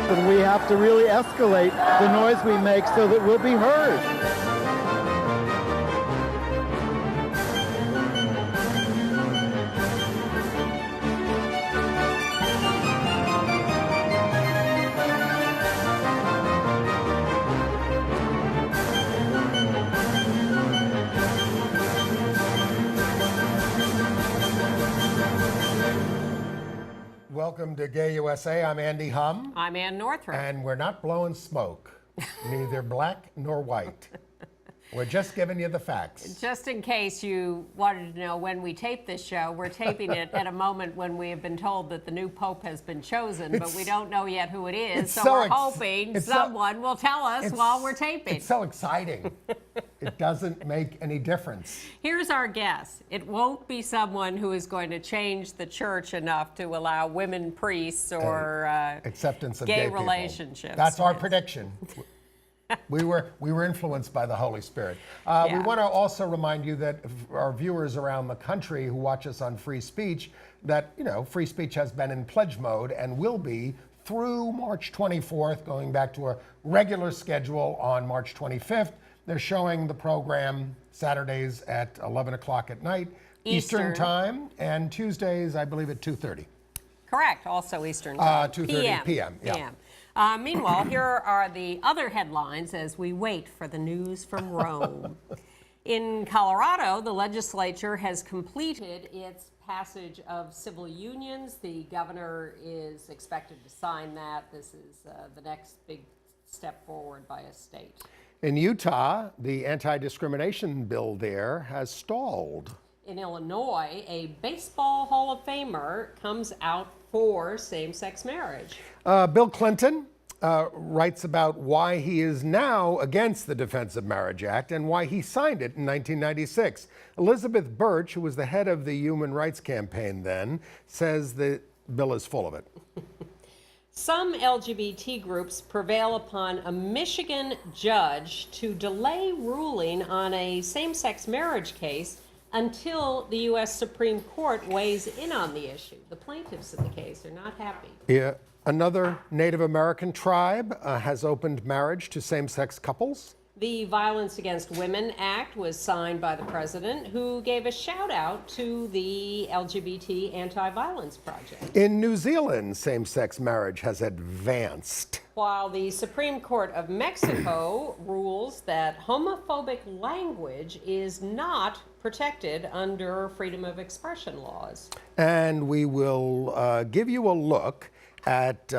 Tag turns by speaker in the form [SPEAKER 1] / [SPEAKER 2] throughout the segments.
[SPEAKER 1] and we have to really escalate the noise we make so that we'll be heard.
[SPEAKER 2] Welcome to Gay USA. I'm Andy Hum.
[SPEAKER 3] I'm Ann Northrup.
[SPEAKER 2] And we're not blowing smoke, neither black nor white. We're just giving you the facts.
[SPEAKER 3] Just in case you wanted to know when we tape this show, we're taping it at a moment when we have been told that the new pope has been chosen, but we don't know yet who it is, so we're hoping someone will tell us while we're taping.
[SPEAKER 2] It's so exciting. It doesn't make any difference.
[SPEAKER 3] Here's our guess. It won't be someone who is going to change the church enough to allow women priests or
[SPEAKER 2] acceptance of
[SPEAKER 3] gay
[SPEAKER 2] people.
[SPEAKER 3] relationships.
[SPEAKER 2] That's our prediction. We were influenced by the Holy Spirit. We want to also remind you that our viewers around the country who watch us on Free Speech, that free speech has been in pledge mode and will be through March 24th, going back to a regular schedule on March 25th. They're showing the program Saturdays at 11 o'clock at night, Eastern Time, and Tuesdays, I believe, at 2:30.
[SPEAKER 3] Correct, also Eastern Time.
[SPEAKER 2] 2:30 p.m. Yeah.
[SPEAKER 3] Meanwhile, here are the other headlines as we wait for the news from Rome. In Colorado, the legislature has completed its passage of civil unions. The governor is expected to sign that. This is the next big step forward by a state.
[SPEAKER 2] In Utah, the anti-discrimination bill there has stalled.
[SPEAKER 3] In Illinois, a baseball Hall of Famer comes out for same-sex marriage.
[SPEAKER 2] Bill Clinton writes about why he is now against the Defense of Marriage Act and why he signed it in 1996. Elizabeth Birch, who was the head of the Human Rights Campaign then, says the bill is full of it.
[SPEAKER 3] Some LGBT groups prevail upon a Michigan judge to delay ruling on a same-sex marriage case until the U.S. Supreme Court weighs in on the issue. The plaintiffs in the case are not happy.
[SPEAKER 2] Yeah. Another Native American tribe has opened marriage to same-sex couples.
[SPEAKER 3] The Violence Against Women Act was signed by the president, who gave a shout-out to the LGBT Anti-Violence Project.
[SPEAKER 2] In New Zealand, same-sex marriage has advanced.
[SPEAKER 3] While the Supreme Court of Mexico rules that homophobic language is not protected under freedom of expression laws.
[SPEAKER 2] And we will give you a look at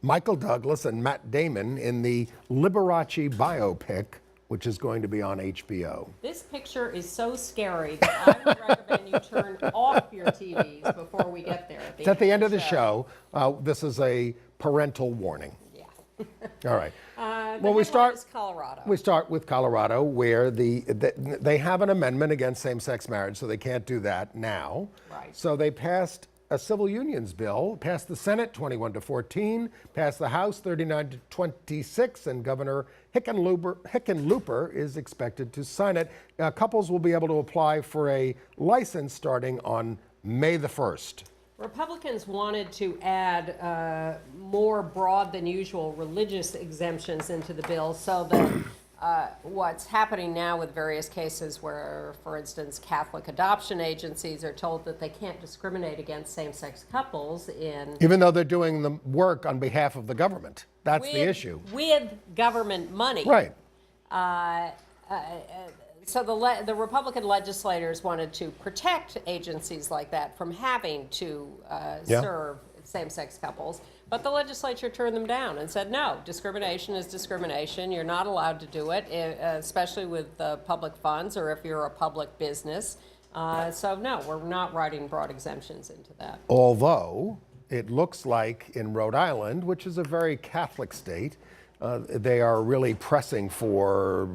[SPEAKER 2] Michael Douglas and Matt Damon in the Liberace biopic, which is going to be on HBO.
[SPEAKER 3] This picture is so scary that I would recommend you turn off your TVs before we get there.
[SPEAKER 2] It's at the end of the show. This is a parental warning.
[SPEAKER 3] Yeah.
[SPEAKER 2] All right.
[SPEAKER 3] Well, we start with Colorado.
[SPEAKER 2] We start with Colorado, where they have an amendment against same-sex marriage, so they can't do that now.
[SPEAKER 3] Right.
[SPEAKER 2] So they passed a civil unions bill, passed the Senate 21-14, passed the House 39-26, and Governor Hickenlooper is expected to sign it. Couples will be able to apply for a license starting on May the 1st.
[SPEAKER 3] Republicans wanted to add more broad than usual religious exemptions into the bill so that what's happening now with various cases where, for instance, Catholic adoption agencies are told that they can't discriminate against same-sex couples
[SPEAKER 2] even though they're doing the work on behalf of the government. That's the issue.
[SPEAKER 3] With government money.
[SPEAKER 2] Right.
[SPEAKER 3] So the Republican legislators wanted to protect agencies like that from having to serve same-sex couples, but the legislature turned them down and said, no, discrimination is discrimination. You're not allowed to do it, especially with public funds or if you're a public business. So no, we're not writing broad exemptions into that.
[SPEAKER 2] Although it looks like in Rhode Island, which is a very Catholic state, they are really pressing for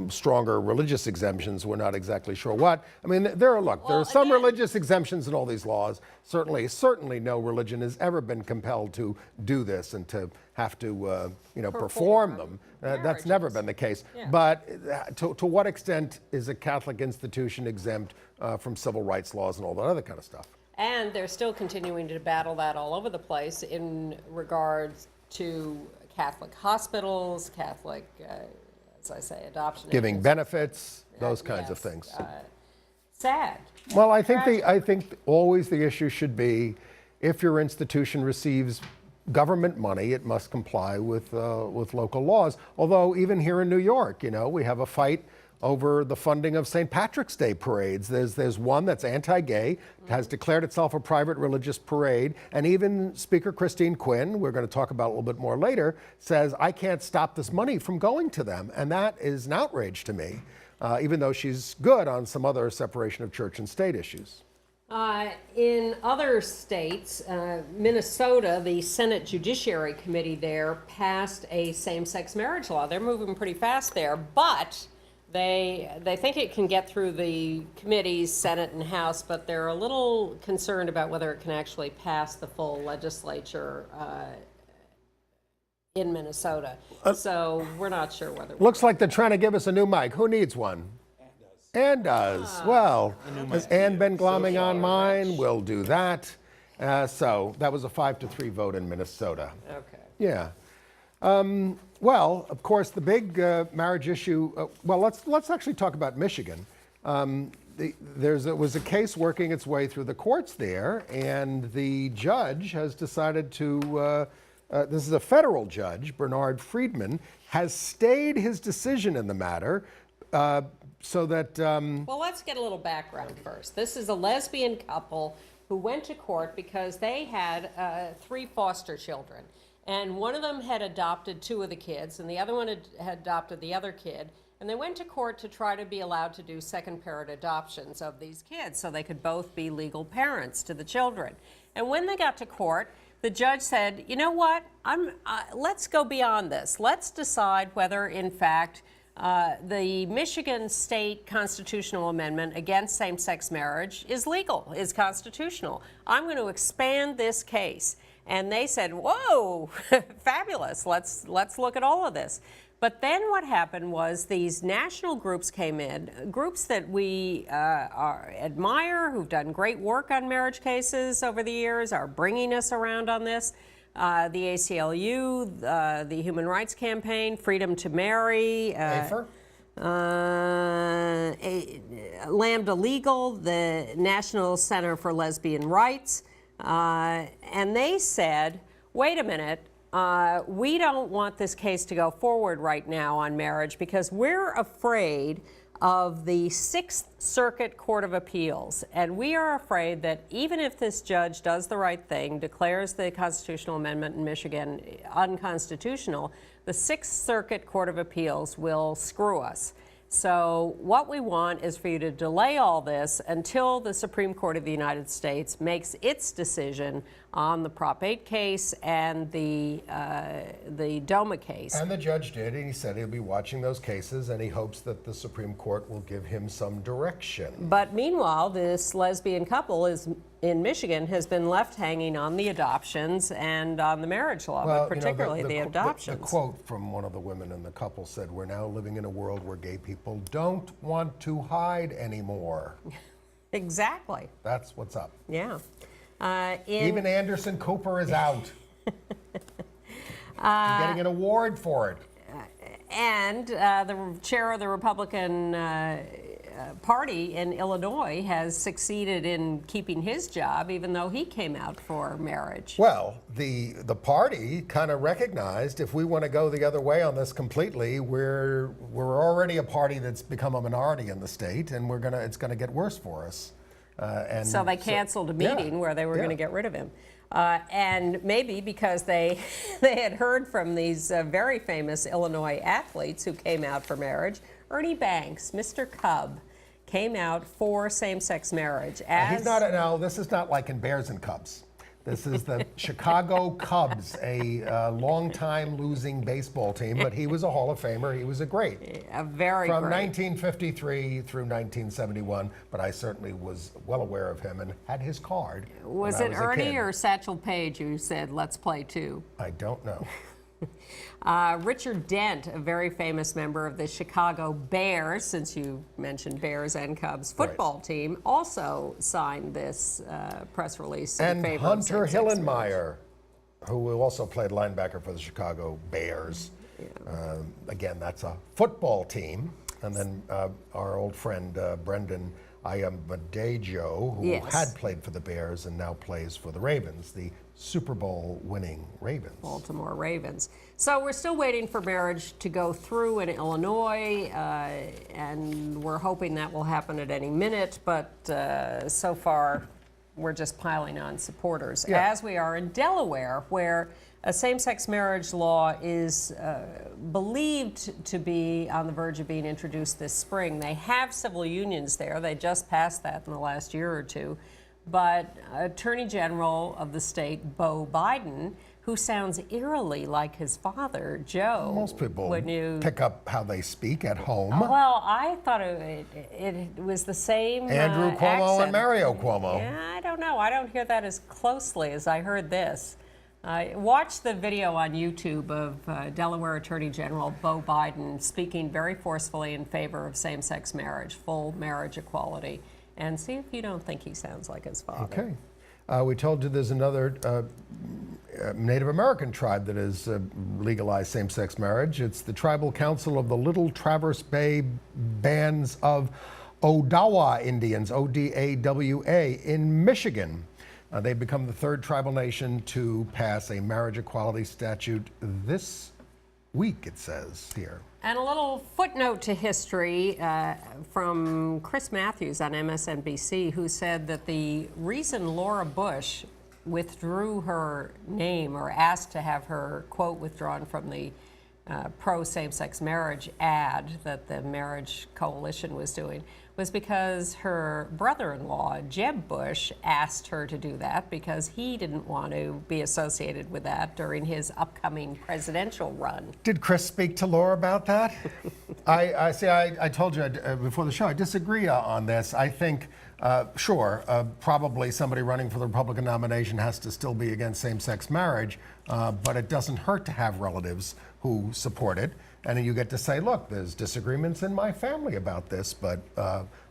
[SPEAKER 2] stronger religious exemptions. We're not exactly sure what. I mean, there are some religious exemptions in all these laws. Certainly no religion has ever been compelled to do this and to have to, perform them. That's never been the case. Yeah. But to what extent is a Catholic institution exempt from civil rights laws and all that other kind of stuff?
[SPEAKER 3] And they're still continuing to battle that all over the place in regards to Catholic hospitals, Catholic, as I say, adoption.
[SPEAKER 2] Giving
[SPEAKER 3] agencies.
[SPEAKER 2] benefits, those kinds of
[SPEAKER 3] Yes,
[SPEAKER 2] things.
[SPEAKER 3] Sad.
[SPEAKER 2] Well, I think always the issue should be, if your institution receives government money, it must comply with local laws. Although even here in New York, we have a fight over the funding of St. Patrick's Day parades. There's one that's anti-gay, has declared itself a private religious parade, and even Speaker Christine Quinn, we're going to talk about a little bit more later, says, I can't stop this money from going to them. And that is an outrage to me, even though she's good on some other separation of church and state issues.
[SPEAKER 3] In other states, Minnesota, the Senate Judiciary Committee there passed a same-sex marriage law. They're moving pretty fast there, but they think it can get through the committees, Senate and House, but they're a little concerned about whether it can actually pass the full legislature in Minnesota. So we're not sure whether.
[SPEAKER 2] Looks like they're trying to give us a new mic. Who needs one? Ann does. Well, has Ann been glomming on mine? We'll do that. So that was a 5-3 vote in Minnesota.
[SPEAKER 3] Okay.
[SPEAKER 2] Yeah. Well, of course, the big marriage issue. Well, let's actually talk about Michigan. There was a case working its way through the courts there, and the judge has decided to. This is a federal judge, Bernard Friedman, has stayed his decision in the matter. So that.
[SPEAKER 3] Well, let's get a little background first. This is a lesbian couple who went to court because they had 3 foster children. And one of them had adopted 2 of the kids, and the other one had adopted the other kid. And they went to court to try to be allowed to do second-parent adoptions of these kids so they could both be legal parents to the children. And when they got to court, the judge said, you know what, let's go beyond this. Let's decide whether, in fact, the Michigan state constitutional amendment against same-sex marriage is legal, is constitutional. I'm going to expand this case. And they said, whoa, fabulous, let's look at all of this. But then what happened was these national groups came in, groups that we admire, who've done great work on marriage cases over the years, are bringing us around on this. The ACLU, the Human Rights Campaign, Freedom to Marry, Lambda Legal, the National Center for Lesbian Rights, and they said, wait a minute, we don't want this case to go forward right now on marriage because we're afraid of the Sixth Circuit Court of Appeals. And we are afraid that even if this judge does the right thing, declares the constitutional amendment in Michigan unconstitutional, the Sixth Circuit Court of Appeals will screw us. So what we want is for you to delay all this until the Supreme Court of the United States makes its decision on the Prop 8 case and the DOMA case.
[SPEAKER 2] And the judge did, and he said he'll be watching those cases, and he hopes that the Supreme Court will give him some direction.
[SPEAKER 3] But meanwhile, this lesbian couple in Michigan has been left hanging on the adoptions and on the marriage law, but particularly the adoptions.
[SPEAKER 2] The quote from one of the women in the couple said, "We're now living in a world where gay people don't want to hide anymore."
[SPEAKER 3] Exactly.
[SPEAKER 2] That's what's up.
[SPEAKER 3] Yeah.
[SPEAKER 2] Even Anderson Cooper is out. Getting an award for it.
[SPEAKER 3] And the chair of the Republican Party in Illinois has succeeded in keeping his job, even though he came out for marriage.
[SPEAKER 2] Well, the party kind of recognized if we want to go the other way on this completely, we're already a party that's become a minority in the state, and it's going to get worse for us. And
[SPEAKER 3] so they canceled a meeting where they were going to get rid of him. And maybe because they had heard from these very famous Illinois athletes who came out for marriage. Ernie Banks, Mr. Cub, came out for same-sex marriage.
[SPEAKER 2] This is not like in Bears and Cubs. This is the Chicago Cubs, a long-time losing baseball team, but he was a Hall of Famer. He was a great. From 1953 through 1971, but I certainly was well aware of him and had his card.
[SPEAKER 3] Was it Ernie or Satchel Paige who said, let's play too?
[SPEAKER 2] I don't know.
[SPEAKER 3] Richard Dent, a very famous member of the Chicago Bears, since you mentioned Bears and Cubs football team, also signed this press release in favor of
[SPEAKER 2] Hunter
[SPEAKER 3] same-sex
[SPEAKER 2] Hillenmeyer, who also played linebacker for the Chicago Bears. Again, that's a football team. And then our old friend Brendan Ayambadejo, who had played for the Bears and now plays for the Ravens, the Super Bowl winning Ravens.
[SPEAKER 3] Baltimore Ravens. So we're still waiting for marriage to go through in Illinois, and we're hoping that will happen at any minute, but so far we're just piling on supporters, as we are in Delaware, where a same-sex marriage law is believed to be on the verge of being introduced this spring. They have civil unions there. They just passed that in the last year or two. But Attorney General of the state, Beau Biden, who sounds eerily like his father, Joe.
[SPEAKER 2] Most people pick up how they speak at home.
[SPEAKER 3] Well, I thought it was the same
[SPEAKER 2] Andrew Cuomo
[SPEAKER 3] accent.
[SPEAKER 2] And Mario Cuomo.
[SPEAKER 3] Yeah, I don't know. I don't hear that as closely as I heard this. Watch the video on YouTube of Delaware Attorney General Beau Biden speaking very forcefully in favor of same-sex marriage, full marriage equality, and see if you don't think he sounds like his father.
[SPEAKER 2] Okay. We told you there's another Native American tribe that has legalized same-sex marriage. It's the Tribal Council of the Little Traverse Bay Bands of Odawa Indians, O-D-A-W-A, in Michigan. They've become the third tribal nation to pass a marriage equality statute this week, it says here.
[SPEAKER 3] And a little footnote to history from Chris Matthews on MSNBC, who said that the reason Laura Bush withdrew her name or asked to have her quote withdrawn from the pro-same-sex marriage ad that the Marriage Coalition was doing was because her brother-in-law, Jeb Bush, asked her to do that because he didn't want to be associated with that during his upcoming presidential run.
[SPEAKER 2] Did Chris speak to Laura about that? I told you before the show, I disagree on this. I think, probably somebody running for the Republican nomination has to still be against same-sex marriage, but it doesn't hurt to have relatives who support it. And then you get to say, look, there's disagreements in my family about this, but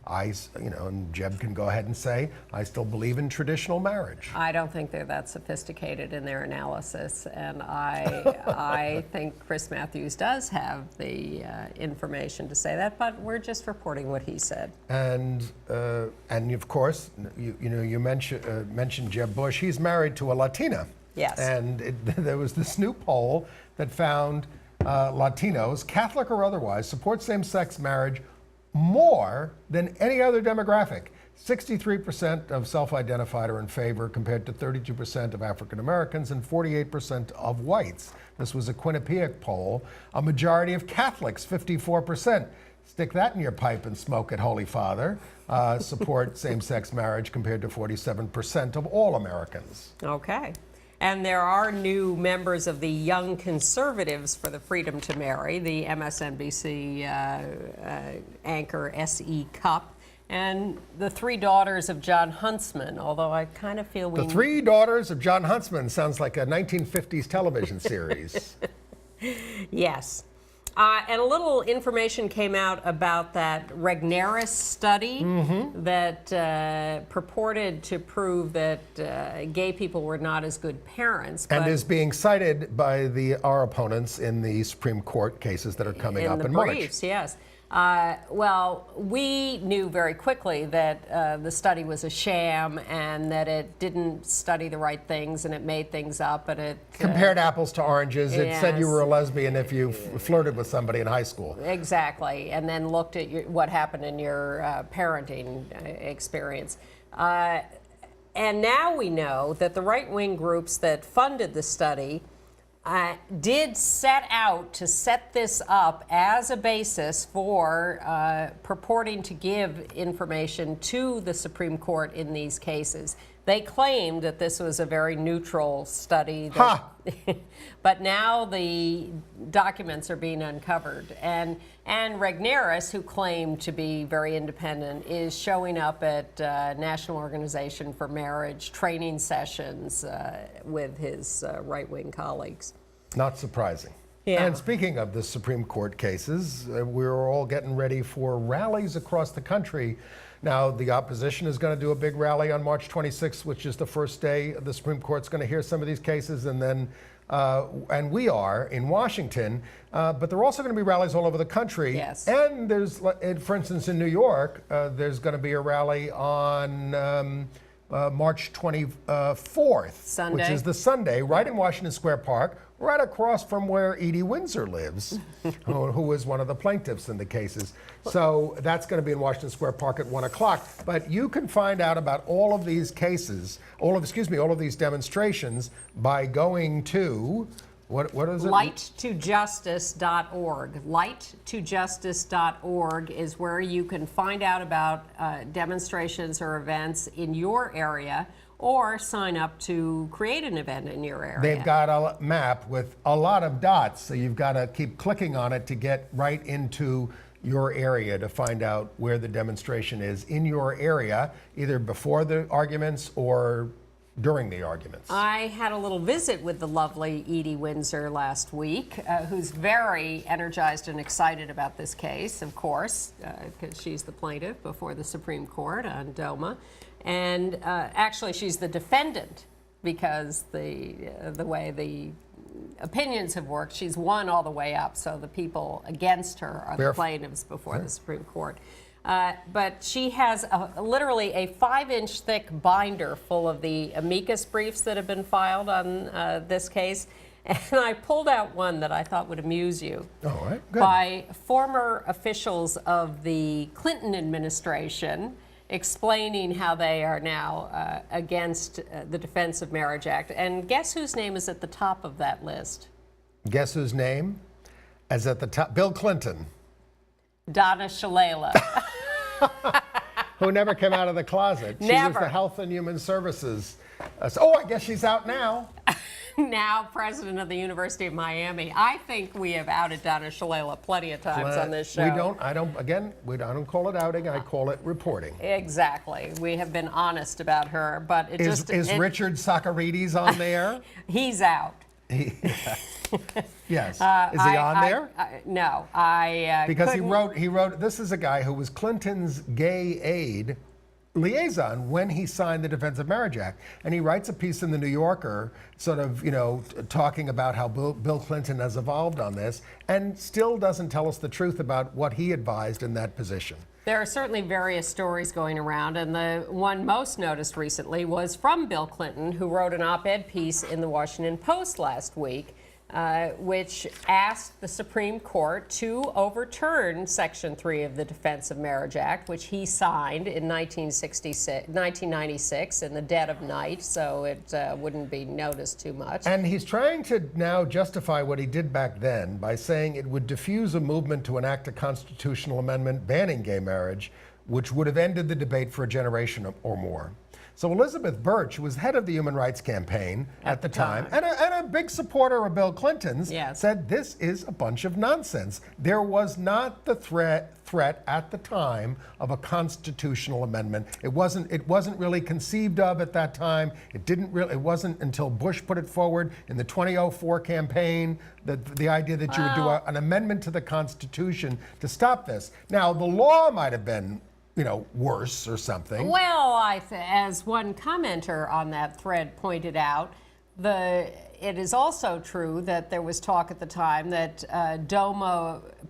[SPEAKER 2] and Jeb can go ahead and say, I still believe in traditional marriage.
[SPEAKER 3] I don't think they're that sophisticated in their analysis, and I think Chris Matthews does have the information to say that, but we're just reporting what he said.
[SPEAKER 2] And of course, you mentioned Jeb Bush. He's married to a Latina.
[SPEAKER 3] Yes.
[SPEAKER 2] And there was this new poll that found Latinos, Catholic or otherwise, support same-sex marriage more than any other demographic. 63% of self-identified are in favor, compared to 32% of African Americans and 48% of whites. This was a Quinnipiac poll. A majority of Catholics, 54%. Stick that in your pipe and smoke it, Holy Father. Support same-sex marriage, compared to 47% of all Americans.
[SPEAKER 3] Okay. And there are new members of the Young Conservatives for the Freedom to Marry, the MSNBC anchor S.E. Cupp, and the three daughters of John Huntsman, although I kind of feel
[SPEAKER 2] The Three Daughters of John Huntsman sounds like a 1950s television series.
[SPEAKER 3] Yes. And a little information came out about that Regnerus study that purported to prove that gay people were not as good parents.
[SPEAKER 2] And is being cited by our opponents in the Supreme Court cases that are coming up in March.
[SPEAKER 3] In the briefs, yes. Well, we knew very quickly that the study was a sham and that it didn't study the right things and it made things up. And it
[SPEAKER 2] compared apples to oranges.
[SPEAKER 3] Yes.
[SPEAKER 2] It said you were a lesbian if you flirted with somebody in high school.
[SPEAKER 3] Exactly. And then looked at what happened in your parenting experience. And now we know that the right-wing groups that funded the study did set out to set this up as a basis for purporting to give information to the Supreme Court in these cases. They claimed that this was a very neutral study. But now the documents are being uncovered. And Regnerus, who claimed to be very independent, is showing up at National Organization for Marriage training sessions with his right-wing colleagues.
[SPEAKER 2] Not surprising.
[SPEAKER 3] Yeah.
[SPEAKER 2] And speaking of the Supreme Court cases, we're all getting ready for rallies across the country Now, the opposition is going to do a big rally on March 26th, which is the first day the Supreme Court's going to hear some of these cases, and then and we are in Washington, but there are also going to be rallies all over the country.
[SPEAKER 3] Yes.
[SPEAKER 2] And there's, for instance, in New York, there's going to be a rally on March 24th,
[SPEAKER 3] Sunday.
[SPEAKER 2] which is the Sunday, right in Washington Square Park, right across from where Edie Windsor lives, who is one of the plaintiffs in the cases. So that's going to be in Washington Square Park at 1 o'clock. But you can find out about all of these cases, all of these demonstrations by going to, what is it?
[SPEAKER 3] Lighttojustice.org. Lighttojustice.org is where you can find out about demonstrations or events in your area, or sign up to create an event in your area.
[SPEAKER 2] They've got a map with a lot of dots, so you've got to keep clicking on it to get right into your area to find out where the demonstration is in your area, either before the arguments or during the arguments.
[SPEAKER 3] I had a little visit with the lovely Edie Windsor last week, who's very energized and excited about this case, of course, because she's the plaintiff before the Supreme Court on DOMA. And actually, she's the defendant, because the way the opinions have worked, she's won all the way up. So the people against her are the plaintiffs before the Supreme Court. But she has literally a 5-inch thick binder full of the amicus briefs that have been filed on this case. And I pulled out one that I thought would amuse you.
[SPEAKER 2] All right, good.
[SPEAKER 3] By former officials of the Clinton administration, explaining how they are now against the Defense of Marriage Act. And guess whose name is at the top of that list?
[SPEAKER 2] Guess whose name is at the top? Bill Clinton.
[SPEAKER 3] Donna Shalala.
[SPEAKER 2] Who never came out of the closet. She
[SPEAKER 3] Never.
[SPEAKER 2] was the Health and Human Services. I guess she's out now.
[SPEAKER 3] Now president of the University of Miami. I think we have outed Donna Shalala plenty of times on this show.
[SPEAKER 2] I don't call it outing, I call it reporting.
[SPEAKER 3] Exactly. We have been honest about her, but it
[SPEAKER 2] Is Richard Socarides on there?
[SPEAKER 3] He's out.
[SPEAKER 2] Yes. Is he on there?
[SPEAKER 3] No.
[SPEAKER 2] Because he wrote, this is a guy who was Clinton's gay aide liaison when he signed the Defense of Marriage Act. And he writes a piece in the New Yorker sort of, talking about how Bill Clinton has evolved on this, and still doesn't tell us the truth about what he advised in that position.
[SPEAKER 3] There are certainly various stories going around, and the one most noticed recently was from Bill Clinton, who wrote an op-ed piece in the Washington Post last week, which asked the Supreme Court to overturn Section 3 of the Defense of Marriage Act, which he signed in 1996 in the dead of night, so it wouldn't be noticed too much.
[SPEAKER 2] And he's trying to now justify what he did back then by saying it would diffuse a movement to enact a constitutional amendment banning gay marriage, which would have ended the debate for a generation or more. So Elizabeth Birch, who was head of the Human Rights Campaign at the time, and a big supporter of Bill Clinton's, said this is a bunch of nonsense. There was not the threat at the time of a constitutional amendment. It wasn't really conceived of at that time. It wasn't until Bush put it forward in the 2004 campaign that the idea that you would do an amendment to the Constitution to stop this. Now, the law might have been worse or something.
[SPEAKER 3] Well, as one commenter on that thread pointed out, it is also true that there was talk at the time that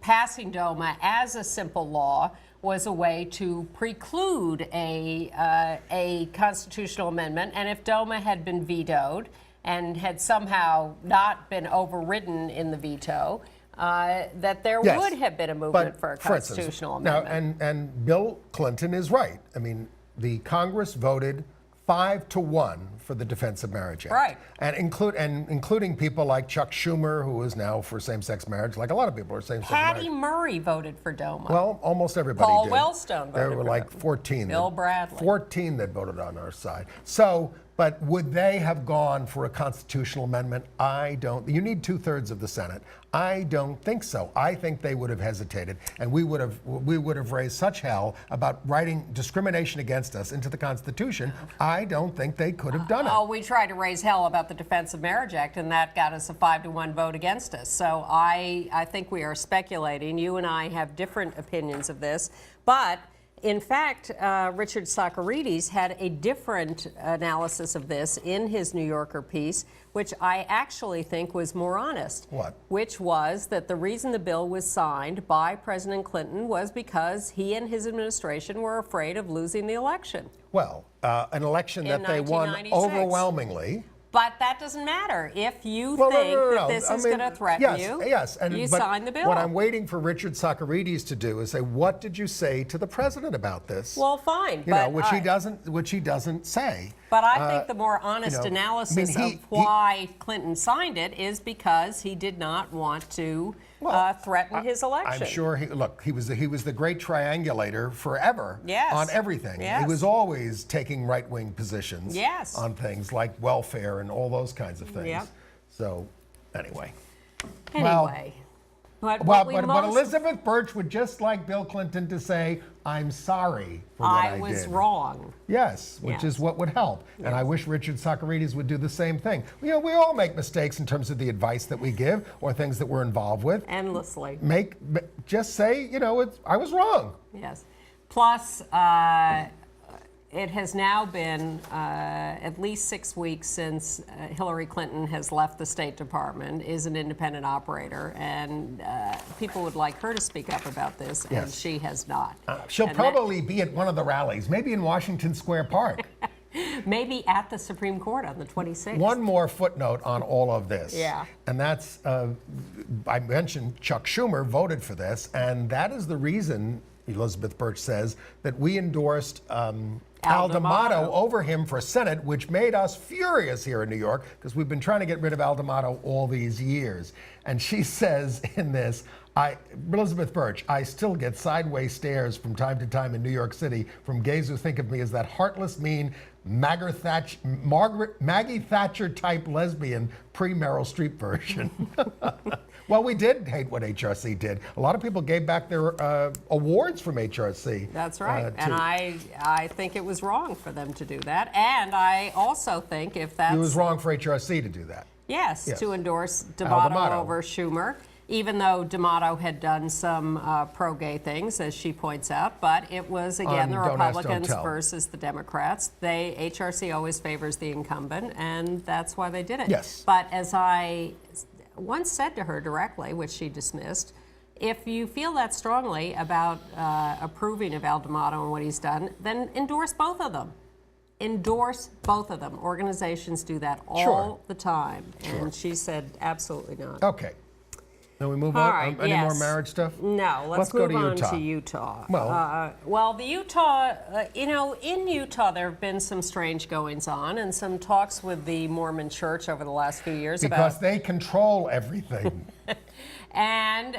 [SPEAKER 3] passing DOMA as a simple law was a way to preclude a constitutional amendment, and if DOMA had been vetoed and had somehow not been overridden in the veto, that there would have been a movement for a constitutional amendment.
[SPEAKER 2] Now, and Bill Clinton is right. I mean, the Congress voted 5-1 for the Defense of Marriage Act.
[SPEAKER 3] Right.
[SPEAKER 2] And including people like Chuck Schumer, who is now for same-sex marriage, like a lot of people are same-sex marriage.
[SPEAKER 3] Patty Murray voted for DOMA.
[SPEAKER 2] Well, almost everybody
[SPEAKER 3] Paul
[SPEAKER 2] did.
[SPEAKER 3] Wellstone voted.
[SPEAKER 2] There were like
[SPEAKER 3] for
[SPEAKER 2] 14.
[SPEAKER 3] Bill Bradley.
[SPEAKER 2] 14 that voted on our side. So, but would they have gone for a constitutional amendment? You need 2/3 of the Senate. I don't think so. I think they would have hesitated, and we would have raised such hell about writing discrimination against us into the Constitution. I don't think they could have done it.
[SPEAKER 3] Oh, we tried to raise hell about the Defense of Marriage Act, and that got us a 5-1 vote against us. So I think we are speculating. You and I have different opinions of this, but In fact, Richard Socarides had a different analysis of this in his New Yorker piece, which I actually think was more honest.
[SPEAKER 2] What?
[SPEAKER 3] Which was that the reason the bill was signed by President Clinton was because he and his administration were afraid of losing the election.
[SPEAKER 2] Well, an election that they won
[SPEAKER 3] 1996.
[SPEAKER 2] overwhelmingly.
[SPEAKER 3] But that doesn't matter. If you
[SPEAKER 2] Well,
[SPEAKER 3] think
[SPEAKER 2] no.
[SPEAKER 3] that this is going to threaten you, you
[SPEAKER 2] but
[SPEAKER 3] sign the bill.
[SPEAKER 2] What I'm waiting for Richard Socarides to do is say, what did you say to the president about this?
[SPEAKER 3] Well, fine.
[SPEAKER 2] You know, which he doesn't say.
[SPEAKER 3] But I think the more honest analysis of why Clinton signed it is because he did not want to threaten his election.
[SPEAKER 2] I'm sure he was the great triangulator forever on everything.
[SPEAKER 3] Yes.
[SPEAKER 2] He was always taking right-wing positions
[SPEAKER 3] Yes.
[SPEAKER 2] on things like welfare and all those kinds of things.
[SPEAKER 3] Yep.
[SPEAKER 2] So, anyway.
[SPEAKER 3] But
[SPEAKER 2] Elizabeth Birch would just like Bill Clinton to say, I'm sorry for what I did.
[SPEAKER 3] I was wrong.
[SPEAKER 2] Yes, which is what would help. Yes. And I wish Richard Socarides would do the same thing. You know, we all make mistakes in terms of the advice that we give or things that we're involved with.
[SPEAKER 3] Endlessly.
[SPEAKER 2] Just say, you know, I was wrong.
[SPEAKER 3] Yes. Plus, it has now been at least 6 weeks since Hillary Clinton has left the State Department, is an independent operator, and people would like her to speak up about this, and she has not.
[SPEAKER 2] She'll probably be at one of the rallies, maybe in Washington Square Park.
[SPEAKER 3] Maybe at the Supreme Court on the 26th.
[SPEAKER 2] One more footnote on all of this.
[SPEAKER 3] Yeah.
[SPEAKER 2] And that's, I mentioned Chuck Schumer voted for this, and that is the reason, Elizabeth Birch says, that we endorsed Al D'Amato over him for Senate, which made us furious here in New York because we've been trying to get rid of Al D'Amato all these years. And she says in this, Elizabeth Birch, I still get sideways stares from time to time in New York City from gays who think of me as that heartless, mean, Maggie Thatcher type lesbian pre-Meryl Streep version. Well, we did hate what HRC did. A lot of people gave back their awards from HRC.
[SPEAKER 3] That's right. And I think it was wrong for them to do that. And I also think if that's...
[SPEAKER 2] It was wrong for HRC to do that.
[SPEAKER 3] Yes, to endorse D'Amato over Schumer, even though D'Amato had done some pro-gay things, as she points out. But it was, again, the Republicans versus the Democrats. HRC always favors the incumbent, and that's why they did it.
[SPEAKER 2] Yes.
[SPEAKER 3] But as I once said to her directly, which she dismissed, if you feel that strongly about approving of Al D'Amato and what he's done, then endorse both of them. Endorse both of them. Organizations do that all the time. And she said, absolutely not.
[SPEAKER 2] Okay. Then we move on.
[SPEAKER 3] Right,
[SPEAKER 2] Any more marriage stuff?
[SPEAKER 3] No, let's
[SPEAKER 2] go
[SPEAKER 3] move
[SPEAKER 2] to Utah.
[SPEAKER 3] on to Utah.
[SPEAKER 2] Well,
[SPEAKER 3] The Utah, in Utah there have been some strange goings-on and some talks with the Mormon Church over the last few years
[SPEAKER 2] because they control everything.
[SPEAKER 3] And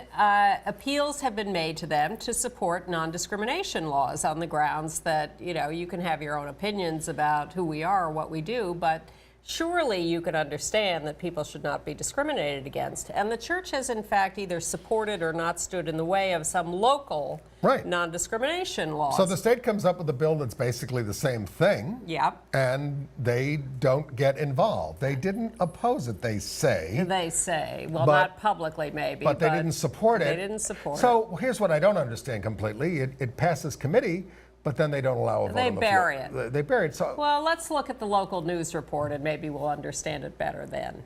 [SPEAKER 3] appeals have been made to them to support non-discrimination laws on the grounds that, you can have your own opinions about who we are or what we do, but surely you can understand that people should not be discriminated against. And the church has, in fact, either supported or not stood in the way of some local non-discrimination laws.
[SPEAKER 2] So the state comes up with a bill that's basically the same thing.
[SPEAKER 3] Yep.
[SPEAKER 2] And they don't get involved. They didn't oppose it, they say.
[SPEAKER 3] They say. Well, not publicly, maybe.
[SPEAKER 2] But they didn't support it.
[SPEAKER 3] They didn't support it.
[SPEAKER 2] So here's what I don't understand completely. It passes committee, but then they don't allow a vote on the floor.
[SPEAKER 3] They bury it.
[SPEAKER 2] They bury it. So,
[SPEAKER 3] well, let's look at the local news report and maybe we'll understand it better then.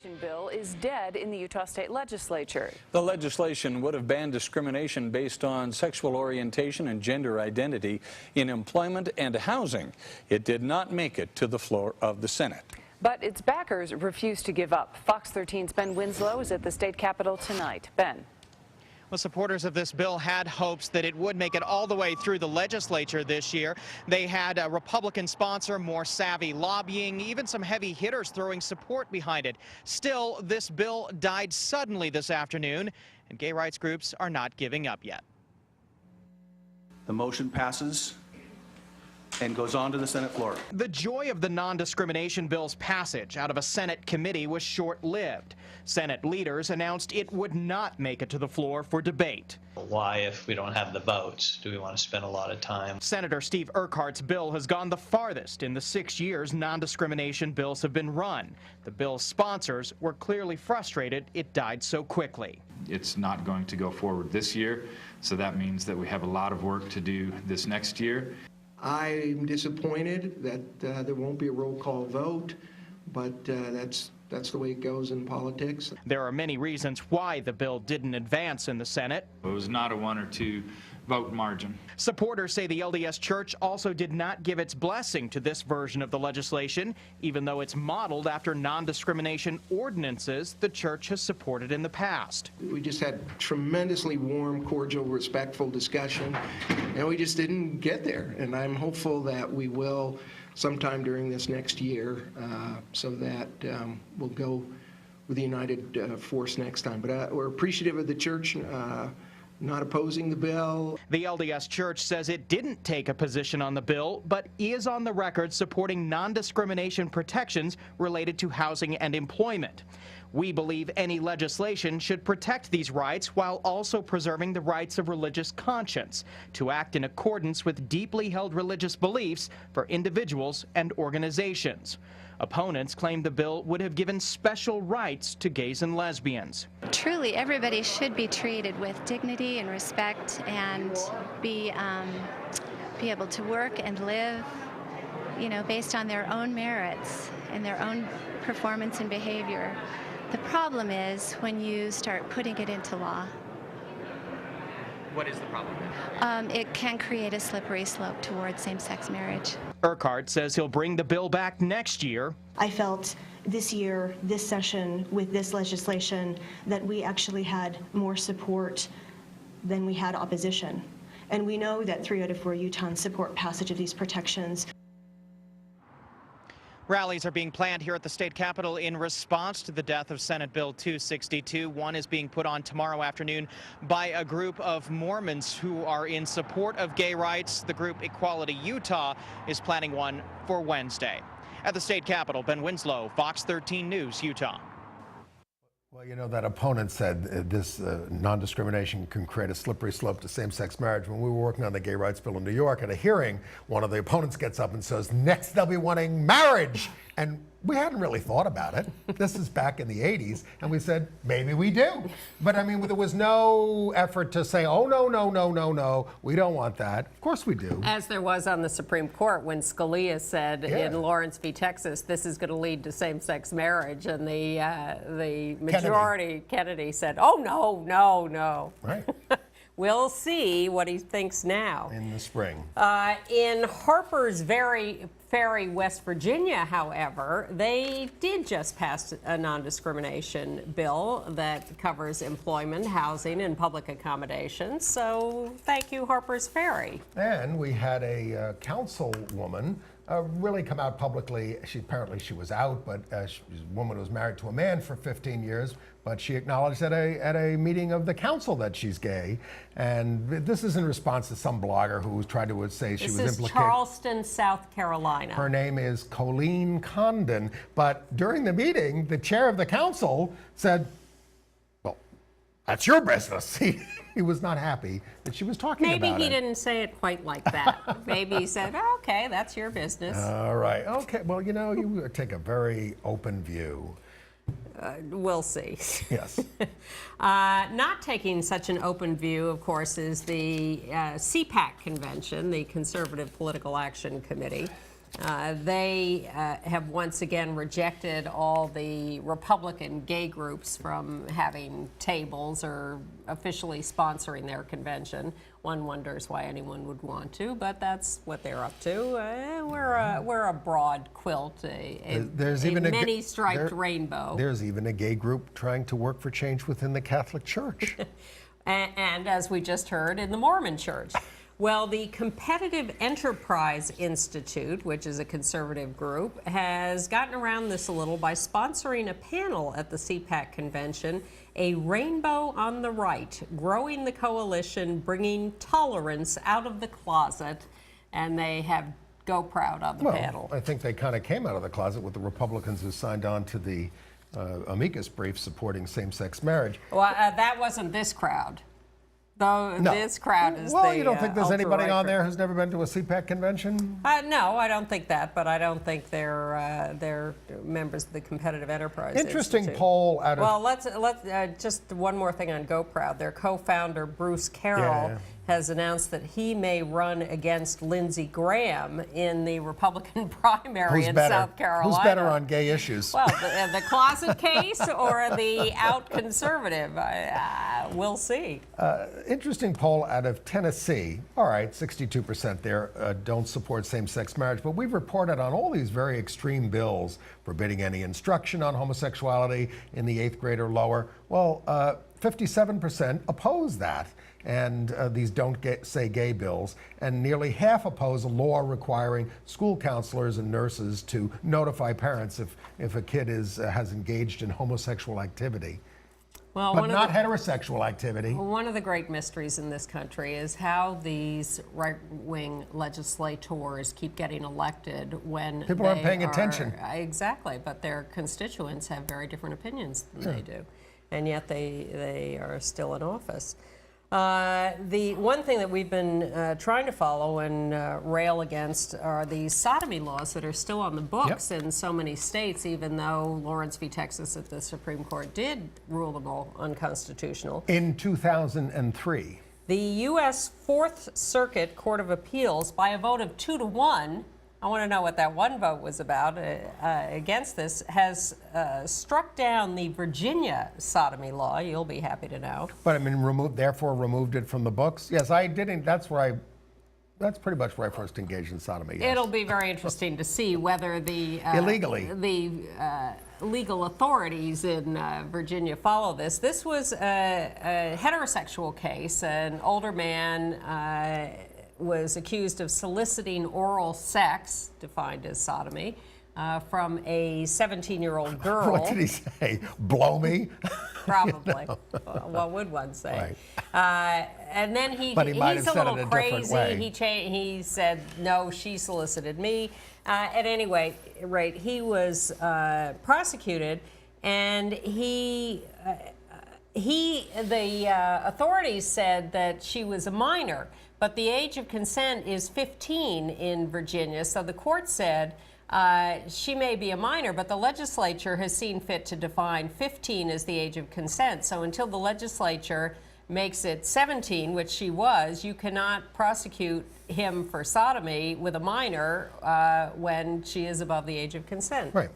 [SPEAKER 4] The bill is dead in the Utah State Legislature.
[SPEAKER 5] The legislation would have banned discrimination based on sexual orientation and gender identity in employment and housing. It did not make it to the floor of the Senate.
[SPEAKER 4] But its backers refuse to give up. Fox 13's Ben Winslow is at the state capitol tonight. Ben.
[SPEAKER 6] Well, supporters of this bill had hopes that it would make it all the way through the legislature this year. They had a Republican sponsor, more savvy lobbying, even some heavy hitters throwing support behind it. Still, this bill died suddenly this afternoon, and gay rights groups are not giving up yet.
[SPEAKER 7] The motion passes and goes on to the Senate floor.
[SPEAKER 6] The joy of the non-discrimination bill's passage out of a Senate committee was short-lived. Senate leaders announced it would not make it to the floor for debate.
[SPEAKER 8] Why, if we don't have the votes, do we want to spend a lot of time?
[SPEAKER 6] Senator Steve Urquhart's bill has gone the farthest in the 6 years non-discrimination bills have been run. The bill's sponsors were clearly frustrated it died so quickly.
[SPEAKER 9] It's not going to go forward this year, so that means that we have a lot of work to do this next year.
[SPEAKER 10] I'm disappointed that there won't be a roll call vote, but that's the way it goes in politics.
[SPEAKER 6] There are many reasons why the bill didn't advance in the Senate.
[SPEAKER 9] It was not a 1 or 2 vote margin.
[SPEAKER 6] Supporters say the LDS Church also did not give its blessing to this version of the legislation, even though it's modeled after non-discrimination ordinances the church has supported in the past.
[SPEAKER 10] We just had tremendously warm, cordial, respectful discussion, and we just didn't get there. And I'm hopeful that we will sometime during this next year, so that we'll go with the united force next time. But we're appreciative of the church not opposing the bill.
[SPEAKER 6] The LDS Church says it didn't take a position on the bill, but is on the record supporting non-discrimination protections related to housing and employment. We believe any legislation should protect these rights while also preserving the rights of religious conscience to act in accordance with deeply held religious beliefs for individuals and organizations. Opponents claim the bill would have given special rights to gays and lesbians.
[SPEAKER 11] Truly, everybody should be treated with dignity and respect and be able to work and live, based on their own merits and their own performance and behavior. The problem is when you start putting it into law.
[SPEAKER 6] What is the problem?
[SPEAKER 11] It can create a slippery slope towards same-sex marriage.
[SPEAKER 6] Urquhart says he'll bring the bill back next year.
[SPEAKER 12] I felt this year, this session, with this legislation, that we actually had more support than we had opposition. And we know that 3 out of 4 Utahns support passage of these protections.
[SPEAKER 6] Rallies are being planned here at the state capitol in response to the death of Senate Bill 262. One is being put on tomorrow afternoon by a group of Mormons who are in support of gay rights. The group Equality Utah is planning one for Wednesday. At the state capitol, Ben Winslow, Fox 13 News, Utah.
[SPEAKER 2] Well, that opponent said this non-discrimination can create a slippery slope to same-sex marriage. When we were working on the gay rights bill in New York at a hearing, one of the opponents gets up and says, next they'll be wanting marriage. And we hadn't really thought about it. This is back in the 80s. And we said, maybe we do. But there was no effort to say, oh, no, we don't want that. Of course we do.
[SPEAKER 3] As there was on the Supreme Court when Scalia said in Lawrence v. Texas, this is going to lead to same-sex marriage. And the majority, Kennedy said, oh, no.
[SPEAKER 2] Right.
[SPEAKER 3] We'll see what he thinks now.
[SPEAKER 2] In the spring.
[SPEAKER 3] In Harper's Ferry, West Virginia, however, they did just pass a non-discrimination bill that covers employment, housing, and public accommodations. So thank you, Harper's Ferry.
[SPEAKER 2] And we had a councilwoman really come out publicly. Apparently she was out, but she's a woman who was married to a man for 15 years, but she acknowledged at a meeting of the council that she's gay. And this is in response to some blogger who tried to say she was implicated.
[SPEAKER 3] This is Charleston, South Carolina.
[SPEAKER 2] Her name is Colleen Condon. But during the meeting, the chair of the council said, well, that's your business. He was not happy that she was talking about it.
[SPEAKER 3] Maybe he didn't say it quite like that. Maybe he said, oh, okay, that's your business.
[SPEAKER 2] All right. Okay. Well, you take a very open view.
[SPEAKER 3] We'll see.
[SPEAKER 2] Yes.
[SPEAKER 3] Not taking such an open view, of course, is the CPAC convention, the Conservative Political Action Committee. They have once again rejected all the Republican gay groups from having tables or officially sponsoring their convention. One wonders why anyone would want to, but that's what they're up to. We're a broad quilt, a many-striped rainbow.
[SPEAKER 2] There's even a gay group trying to work for change within the Catholic Church.
[SPEAKER 3] and as we just heard, in the Mormon Church. Well, the Competitive Enterprise Institute, which is a conservative group, has gotten around this a little by sponsoring a panel at the CPAC convention, A Rainbow on the Right, Growing the Coalition, Bringing Tolerance Out of the Closet. And they have Go Proud on the panel.
[SPEAKER 2] I think they kind of came out of the closet with the Republicans who signed on to the amicus brief supporting same-sex marriage.
[SPEAKER 3] Well, that wasn't this crowd. Though
[SPEAKER 2] No.
[SPEAKER 3] this crowd is
[SPEAKER 2] Well, you don't think there's anybody
[SPEAKER 3] ultra-right
[SPEAKER 2] on there who's never been to a CPAC convention?
[SPEAKER 3] No, I don't think that, but I don't think they're members of the Competitive Enterprise
[SPEAKER 2] Interesting
[SPEAKER 3] Institute.
[SPEAKER 2] poll out of...
[SPEAKER 3] Well, let's just one more thing on Go Proud. Their co-founder Bruce Carroll has announced that he may run against Lindsey Graham in the Republican primary in South Carolina.
[SPEAKER 2] Who's better on gay issues?
[SPEAKER 3] Well, the closet case or the out conservative? We'll see.
[SPEAKER 2] Interesting poll out of Tennessee. All right, 62% there don't support same-sex marriage, but we've reported on all these very extreme bills forbidding any instruction on homosexuality in the 8th grade or lower. Well, 57% oppose that. And these don't say gay bills, and nearly half oppose a law requiring school counselors and nurses to notify parents if a kid has engaged in homosexual activity.
[SPEAKER 3] Well,
[SPEAKER 2] but not heterosexual activity.
[SPEAKER 3] One of the great mysteries in this country is how these right-wing legislators keep getting elected when
[SPEAKER 2] people aren't paying attention.
[SPEAKER 3] Exactly, but their constituents have very different opinions than they do, and yet they are still in office. The one thing that we've been trying to follow and rail against are the sodomy laws that are still on the books in so many states, even though Lawrence v. Texas at the Supreme Court did rule them all unconstitutional.
[SPEAKER 2] In 2003.
[SPEAKER 3] The U.S. Fourth Circuit Court of Appeals, by a vote of 2-1, I want to know what that one vote was about against this, has struck down the Virginia sodomy law. You'll be happy to know.
[SPEAKER 2] But I mean, removed it from the books? Yes, I didn't. That's pretty much where I first engaged in sodomy. Yes.
[SPEAKER 3] It'll be very interesting to see whether the legal authorities in Virginia follow this. This was a heterosexual case. An older man was accused of soliciting oral sex, defined as sodomy, from a 17-year-old girl.
[SPEAKER 2] What did he say? Blow me?
[SPEAKER 3] Probably. What would one say?
[SPEAKER 2] Right.
[SPEAKER 3] And then he's a little crazy. He said, no, she solicited me. At any rate, he was prosecuted, and the authorities said that she was a minor. But the age of consent is 15 in Virginia, so the court said she may be a minor, but the legislature has seen fit to define 15 as the age of consent. So until the legislature makes it 17, which she was, you cannot prosecute him for sodomy with a minor when she is above the age of consent.
[SPEAKER 2] Right.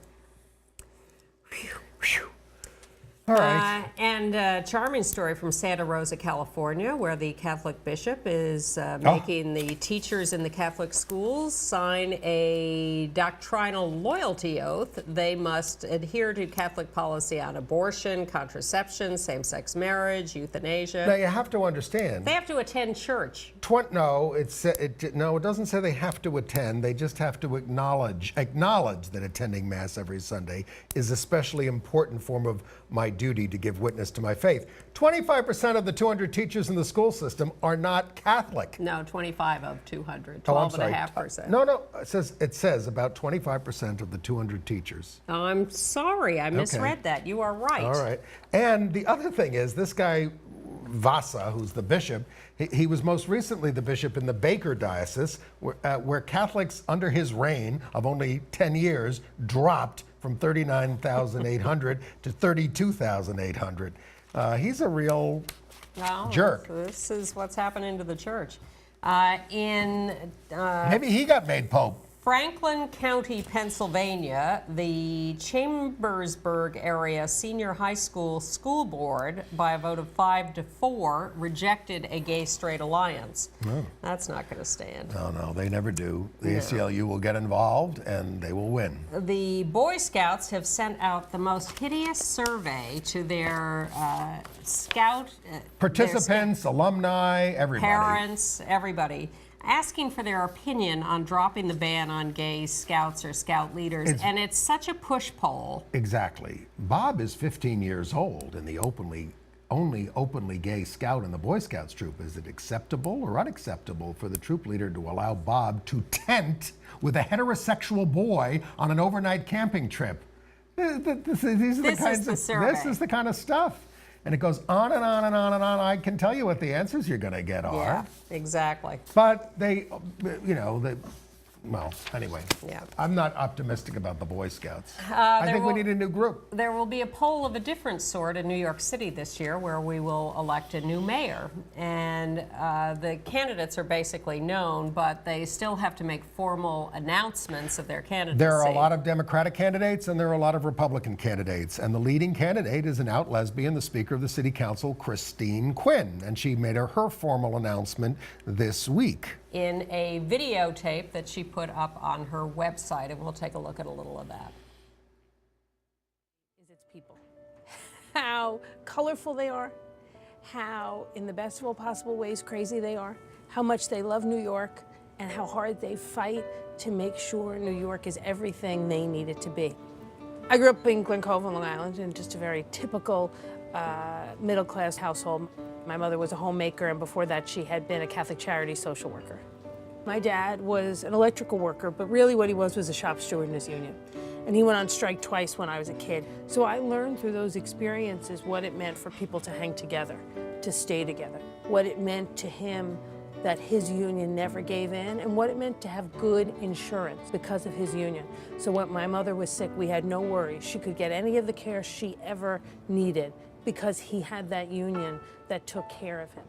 [SPEAKER 2] All right.
[SPEAKER 3] And a charming story from Santa Rosa, California, where the Catholic bishop is making the teachers in the Catholic schools sign a doctrinal loyalty oath. They must adhere to Catholic policy on abortion, contraception, same-sex marriage, euthanasia.
[SPEAKER 2] Now, you have to understand.
[SPEAKER 3] They have to attend church.
[SPEAKER 2] No, it doesn't say they have to attend. They just have to acknowledge that attending Mass every Sunday is a especially important form of my duty to give witness to my faith. 25% of the 200 teachers in the school system are not Catholic.
[SPEAKER 3] No, 25 of 200, 12.5%.
[SPEAKER 2] No, it says about 25% of the 200 teachers.
[SPEAKER 3] Oh, I'm sorry, I misread that. You are right.
[SPEAKER 2] All right. And the other thing is, this guy, Vasa, who's the bishop, he was most recently the bishop in the Baker Diocese, where Catholics under his reign of only 10 years dropped from 39,800 to 32,800. He's a real jerk.
[SPEAKER 3] This is what's happening to the church.
[SPEAKER 2] Maybe he got made pope.
[SPEAKER 3] Franklin County, Pennsylvania, the Chambersburg area senior high school board, by a vote of 5-4, rejected a gay-straight alliance.
[SPEAKER 2] No.
[SPEAKER 3] That's not going to stand.
[SPEAKER 2] No, they never do. The ACLU will get involved, and they will win.
[SPEAKER 3] The Boy Scouts have sent out the most hideous survey to their scout
[SPEAKER 2] participants, alumni, everybody.
[SPEAKER 3] Parents, everybody, asking for their opinion on dropping the ban on gay scouts or scout leaders, and it's such a push poll.
[SPEAKER 2] Exactly. Bob is 15 years old in the openly only openly gay scout in the Boy Scouts troop. Is it acceptable or unacceptable for the troop leader to allow Bob to tent with a heterosexual boy on an overnight camping trip? This is the kind of stuff. And it goes on and on and on and on. I can tell you what the answers you're going to get are.
[SPEAKER 3] Yeah, exactly.
[SPEAKER 2] But they, well, anyway,
[SPEAKER 3] yeah.
[SPEAKER 2] I'm not optimistic about the Boy Scouts. I think we need a new group.
[SPEAKER 3] There will be a poll of a different sort in New York City this year where we will elect a new mayor. And the candidates are basically known, but they still have to make formal announcements of their candidacy.
[SPEAKER 2] There are a lot of Democratic candidates and there are a lot of Republican candidates. And the leading candidate is an out lesbian, the Speaker of the City Council, Christine Quinn. And she made her formal announcement this week
[SPEAKER 3] in a videotape that she put up on her website, and we'll take a look at a little of that.
[SPEAKER 7] Is its people. How colorful they are, how, in the best of all possible ways, crazy they are, how much they love New York, and how hard they fight to make sure New York is everything they need it to be. I grew up in Glen Cove on Long Island in just a very typical middle-class household. My mother was a homemaker, and before that she had been a Catholic charity social worker. My dad was an electrical worker, but really what he was a shop steward in his union. And he went on strike twice when I was a kid. So I learned through those experiences what it meant for people to hang together, to stay together, what it meant to him that his union never gave in, and what it meant to have good insurance because of his union. So when my mother was sick, we had no worries. She could get any of the care she ever needed because he had that union that took care of him.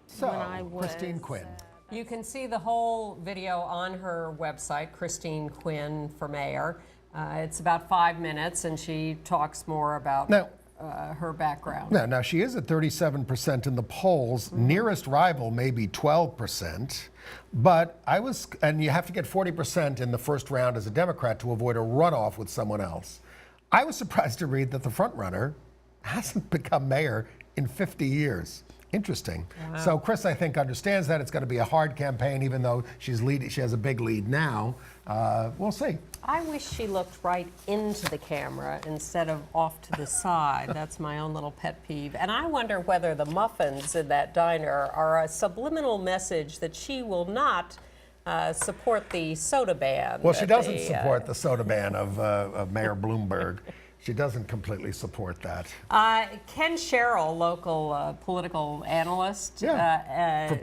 [SPEAKER 2] So, Christine Quinn.
[SPEAKER 3] You can see the whole video on her website, Christine Quinn for Mayor. It's about 5 minutes, and she talks more about her background.
[SPEAKER 2] Now she is at 37% in the polls. Nearest rival may be 12%. But and you have to get 40% in the first round as a Democrat to avoid a runoff with someone else. I was surprised to read that the front runner hasn't become mayor in 50 years. Interesting. Wow. So Chris, I think, understands that it's going to be a hard campaign, even though she has a big lead now. We'll see.
[SPEAKER 3] I wish she looked right into the camera instead of off to the side. That's my own little pet peeve. And I wonder whether the muffins in that diner are a subliminal message that she will not support the soda ban.
[SPEAKER 2] Well, she doesn't support the soda ban of Mayor Bloomberg. She doesn't completely support that.
[SPEAKER 3] Ken Sherrill, local political analyst,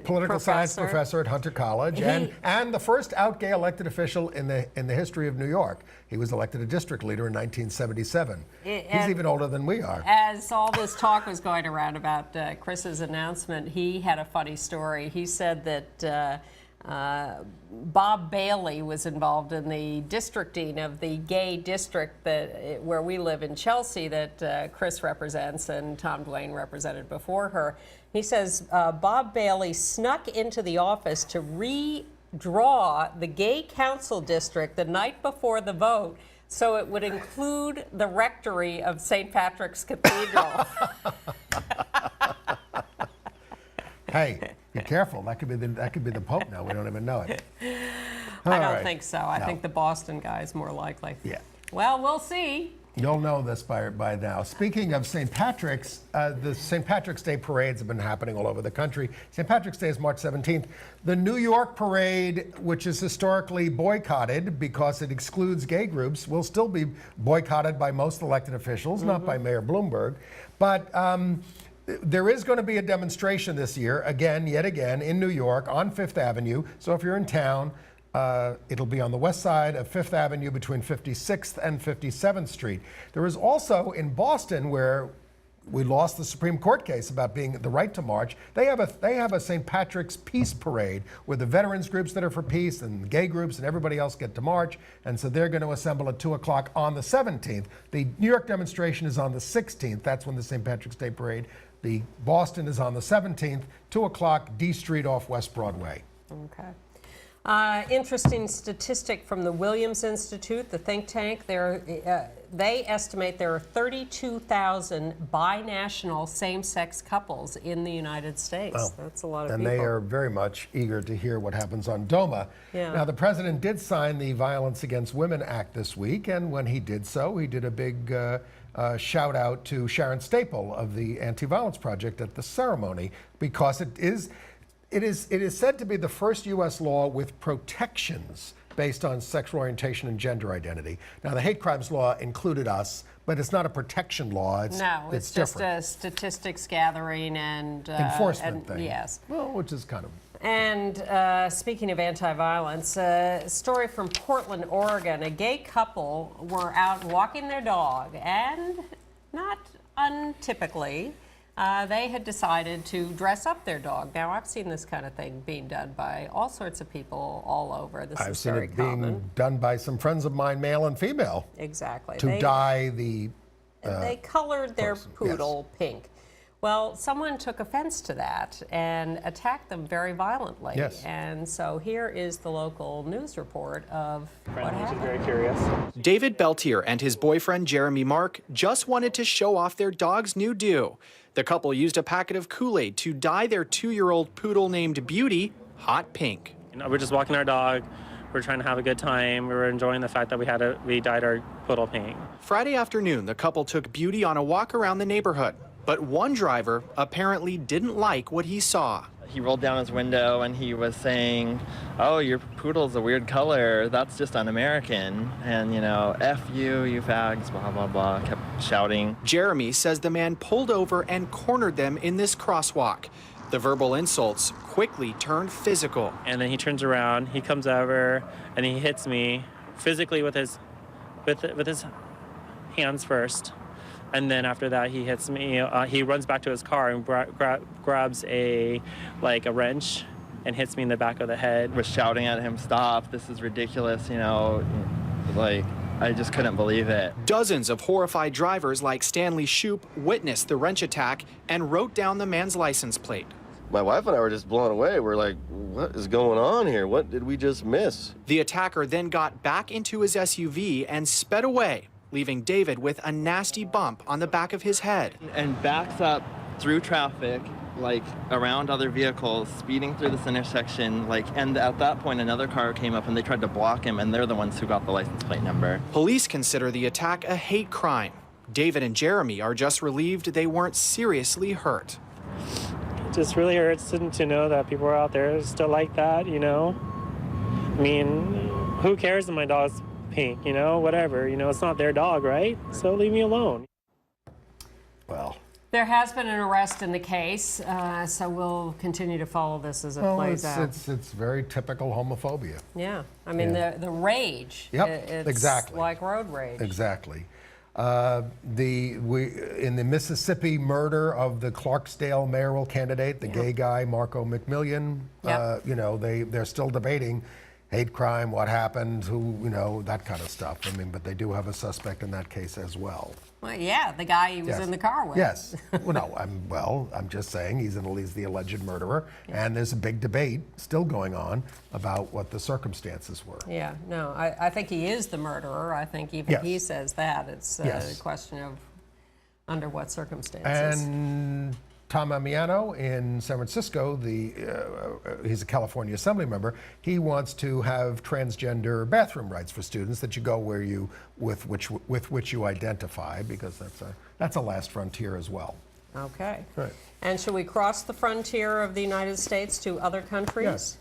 [SPEAKER 2] political science professor at Hunter College, and the first out gay elected official in the history of New York. He was elected a district leader in 1977. He's even older than we are.
[SPEAKER 3] As all this talk was going around about Chris's announcement, he had a funny story. He said that Bob Bailey was involved in the districting of the gay district where we live in Chelsea that Chris represents and Tom Duane represented before her. He says Bob Bailey snuck into the office to redraw the gay council district the night before the vote so it would include the rectory of St. Patrick's Cathedral.
[SPEAKER 2] Hey, be careful. That could be the Pope now. We don't even know it.
[SPEAKER 3] I don't think so. I think the Boston guy is more likely.
[SPEAKER 2] Yeah.
[SPEAKER 3] Well, we'll see.
[SPEAKER 2] You'll know this by now. Speaking of St. Patrick's, the St. Patrick's Day parades have been happening all over the country. St. Patrick's Day is March 17th. The New York parade, which is historically boycotted because it excludes gay groups, will still be boycotted by most elected officials, not by Mayor Bloomberg. But there is going to be a demonstration this year, yet again, in New York on Fifth Avenue. So if you're in town, it'll be on the west side of Fifth Avenue between 56th and 57th Street. There is also in Boston, where we lost the Supreme Court case about being the right to march. They have a St. Patrick's Peace Parade where the veterans groups that are for peace and gay groups and everybody else get to march. And so they're going to assemble at 2 o'clock on the 17th. The New York demonstration is on the 16th. That's when the St. Patrick's Day parade. The Boston is on the 17th, 2 o'clock, D Street off West Broadway.
[SPEAKER 3] Okay. Interesting statistic from the Williams Institute, the think tank. They estimate there are 32,000 binational same-sex couples in the United States.
[SPEAKER 2] Wow.
[SPEAKER 3] That's a lot of
[SPEAKER 2] and
[SPEAKER 3] people.
[SPEAKER 2] And they are very much eager to hear what happens on DOMA.
[SPEAKER 3] Yeah.
[SPEAKER 2] Now, the president did sign the Violence Against Women Act this week, and when he did so, he did a big shout out to Sharon Staple of the Anti-Violence Project at the ceremony, because it is said to be the first U.S. law with protections based on sexual orientation and gender identity. Now, the hate crimes law included us, but it's not a protection law. It's
[SPEAKER 3] just
[SPEAKER 2] different.
[SPEAKER 3] a statistics gathering and
[SPEAKER 2] enforcement thing.
[SPEAKER 3] Yes.
[SPEAKER 2] Well, which is kind of.
[SPEAKER 3] And speaking of anti-violence, a story from Portland, Oregon. A gay couple were out walking their dog, and not untypically, they had decided to dress up their dog. Now, I've seen this kind of thing being done by all sorts of people all over. This
[SPEAKER 2] I've
[SPEAKER 3] is
[SPEAKER 2] seen
[SPEAKER 3] very
[SPEAKER 2] it
[SPEAKER 3] common.
[SPEAKER 2] being done by some friends of mine, male and female.
[SPEAKER 3] Exactly.
[SPEAKER 2] To dye the.
[SPEAKER 3] They colored their
[SPEAKER 2] person.
[SPEAKER 3] poodle pink. Well, someone took offense to that and attacked them very violently.
[SPEAKER 2] Yes.
[SPEAKER 3] And so here is the local news report of what happened.
[SPEAKER 13] Very curious. David Beltier and his boyfriend Jeremy Mark just wanted to show off their dog's new do. The couple used a packet of Kool-Aid to dye their 2-year-old poodle named Beauty hot pink.
[SPEAKER 14] We're just walking our dog. We're trying to have a good time. We were enjoying the fact that we dyed our poodle pink.
[SPEAKER 13] Friday afternoon, the couple took Beauty on a walk around the neighborhood. But one driver apparently didn't like what he saw.
[SPEAKER 15] He rolled down his window and he was saying, "Oh, your poodle's a weird color. That's just un-American. And, F you, you fags, blah, blah, blah," kept shouting.
[SPEAKER 13] Jeremy says the man pulled over and cornered them in this crosswalk. The verbal insults quickly turned physical.
[SPEAKER 14] And then he turns around, he comes over, and he hits me physically with his hands first. And then after that, he hits me. He runs back to his car and grabs a wrench and hits me in the back of the head.
[SPEAKER 15] Was shouting at him, "Stop, this is ridiculous," I just couldn't believe it.
[SPEAKER 13] Dozens of horrified drivers like Stanley Shoup witnessed the wrench attack and wrote down the man's license plate.
[SPEAKER 16] My wife and I were just blown away. We're like, what is going on here? What did we just miss?
[SPEAKER 13] The attacker then got back into his SUV and sped away, leaving David with a nasty bump on the back of his head.
[SPEAKER 15] And backs up through traffic, around other vehicles, speeding through this intersection, and at that point another car came up and they tried to block him, and they're the ones who got the license plate number.
[SPEAKER 13] Police consider the attack a hate crime. David and Jeremy are just relieved they weren't seriously hurt.
[SPEAKER 14] It just really hurts to know that people are out there still like that, I mean, who cares if my dog's pink, whatever, it's not their dog, right? So leave me alone.
[SPEAKER 2] Well,
[SPEAKER 3] there has been an arrest in the case, so we'll continue to follow this as it plays out.
[SPEAKER 2] It's very typical homophobia.
[SPEAKER 3] Yeah, I mean, the rage.
[SPEAKER 2] Yep,
[SPEAKER 3] it's
[SPEAKER 2] exactly.
[SPEAKER 3] like road rage.
[SPEAKER 2] Exactly. In the Mississippi murder of the Clarksdale mayoral candidate, the gay guy Marco McMillian, they're still debating hate crime, what happened, that kind of stuff. I mean, but they do have a suspect in that case as well.
[SPEAKER 3] Well, yeah, the guy he was in the car with.
[SPEAKER 2] Yes. I'm just saying he's the alleged murderer, and there's a big debate still going on about what the circumstances were.
[SPEAKER 3] Yeah, no, I think he is the murderer. I think even he says that. It's a question of under what circumstances.
[SPEAKER 2] And Tom Amiano in San Francisco, he's a California Assembly member. He wants to have transgender bathroom rights for students, that you go with which you identify, because that's a last frontier as well.
[SPEAKER 3] Okay.
[SPEAKER 2] Right.
[SPEAKER 3] And should we cross the frontier of the United States to other countries?
[SPEAKER 2] Yes.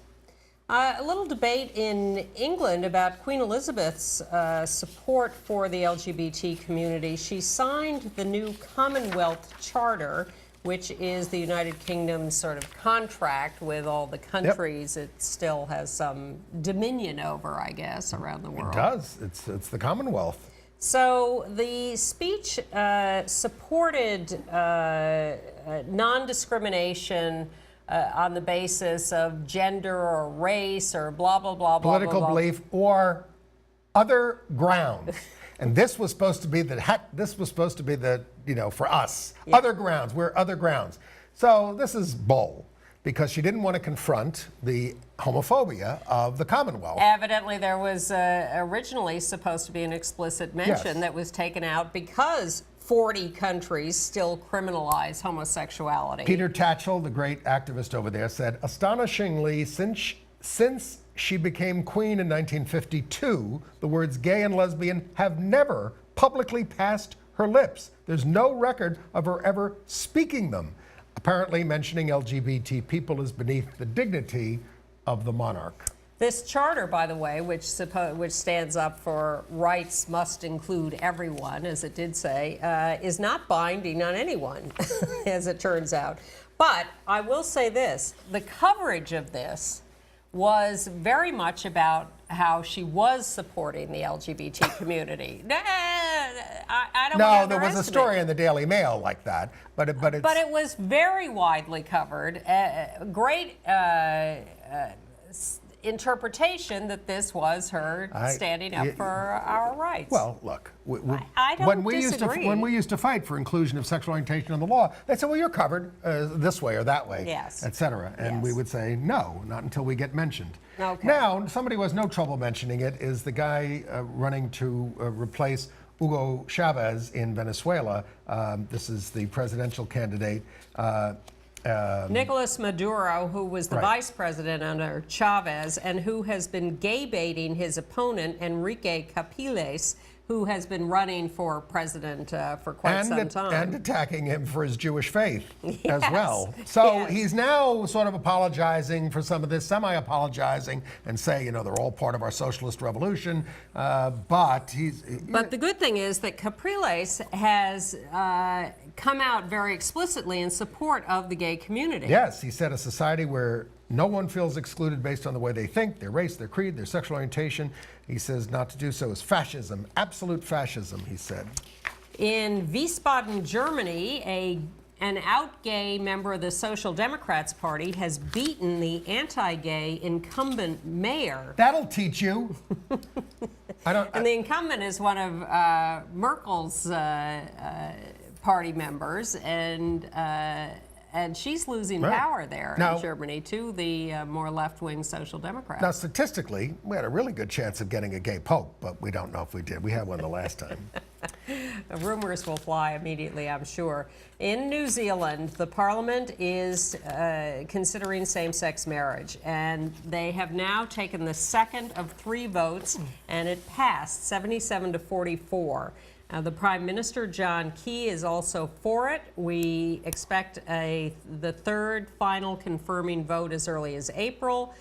[SPEAKER 3] A little debate in England about Queen Elizabeth's support for the LGBT community. She signed the new Commonwealth Charter, which is the United Kingdom's sort of contract with all the countries it still has some dominion over, I guess, around the world.
[SPEAKER 2] It does. It's the Commonwealth.
[SPEAKER 3] So the speech supported non-discrimination on the basis of gender or race or blah, blah, blah, blah,
[SPEAKER 2] Political
[SPEAKER 3] blah, blah.
[SPEAKER 2] belief or other grounds. And this was supposed to be the for us, other grounds. We're other grounds. So this is bull. because she didn't want to confront the homophobia of the Commonwealth.
[SPEAKER 3] Evidently, there was originally supposed to be an explicit mention
[SPEAKER 2] Yes.
[SPEAKER 3] that was taken out because 40 countries still criminalize homosexuality.
[SPEAKER 2] Peter Tatchell, the great activist over there, said, astonishingly, since she became queen in 1952, the words gay and lesbian have never publicly passed her lips. There's no record of her ever speaking them. Apparently, mentioning LGBT people is beneath the dignity of the monarch.
[SPEAKER 3] This charter, by the way, which stands up for rights must include everyone, as it did say, is not binding on anyone, as it turns out. But I will say this, the coverage of this was very much about how she was supporting the LGBT community. I don't
[SPEAKER 2] No,
[SPEAKER 3] want to
[SPEAKER 2] there was a story in the Daily Mail like that, but it
[SPEAKER 3] was very widely covered. Great interpretation that this was her standing up for our rights.
[SPEAKER 2] Well, look,
[SPEAKER 3] I don't disagree.
[SPEAKER 2] when we used to fight for inclusion of sexual orientation in the law, they said, well, you're covered this way or that way,
[SPEAKER 3] yes,
[SPEAKER 2] et cetera. And we would say, no, not until we get mentioned.
[SPEAKER 3] Okay.
[SPEAKER 2] Now, somebody who has no trouble mentioning it is the guy running to replace Hugo Chavez in Venezuela. This is the presidential candidate.
[SPEAKER 3] Nicolas Maduro, who was the vice president under Chavez and who has been gay baiting his opponent, Enrique Capriles, who has been running for president for quite some time.
[SPEAKER 2] And attacking him for his Jewish faith as well. So he's now sort of apologizing for some of this, semi-apologizing, and say, you know, they're all part of our socialist revolution. But
[SPEAKER 3] the good thing is that Capriles has come out very explicitly in support of the gay community.
[SPEAKER 2] Yes, he said a society where no one feels excluded based on the way they think, their race, their creed, their sexual orientation. He says not to do so is fascism, absolute fascism, he said.
[SPEAKER 3] In Wiesbaden, Germany, an out gay member of the Social Democrats Party has beaten the anti-gay incumbent mayor.
[SPEAKER 2] That'll teach you.
[SPEAKER 3] And the incumbent is one of Merkel's party members, and she's losing power there in Germany to the more left-wing Social Democrats.
[SPEAKER 2] Now, statistically, we had a really good chance of getting a gay pope, but we don't know if we did. We had one the last time.
[SPEAKER 3] Rumors will fly immediately, I'm sure. In New Zealand, the parliament is considering same-sex marriage, and they have now taken the second of 3 votes, and it passed 77 to 44. The Prime Minister, John Key, is also for it. We expect the third final confirming vote as early as April.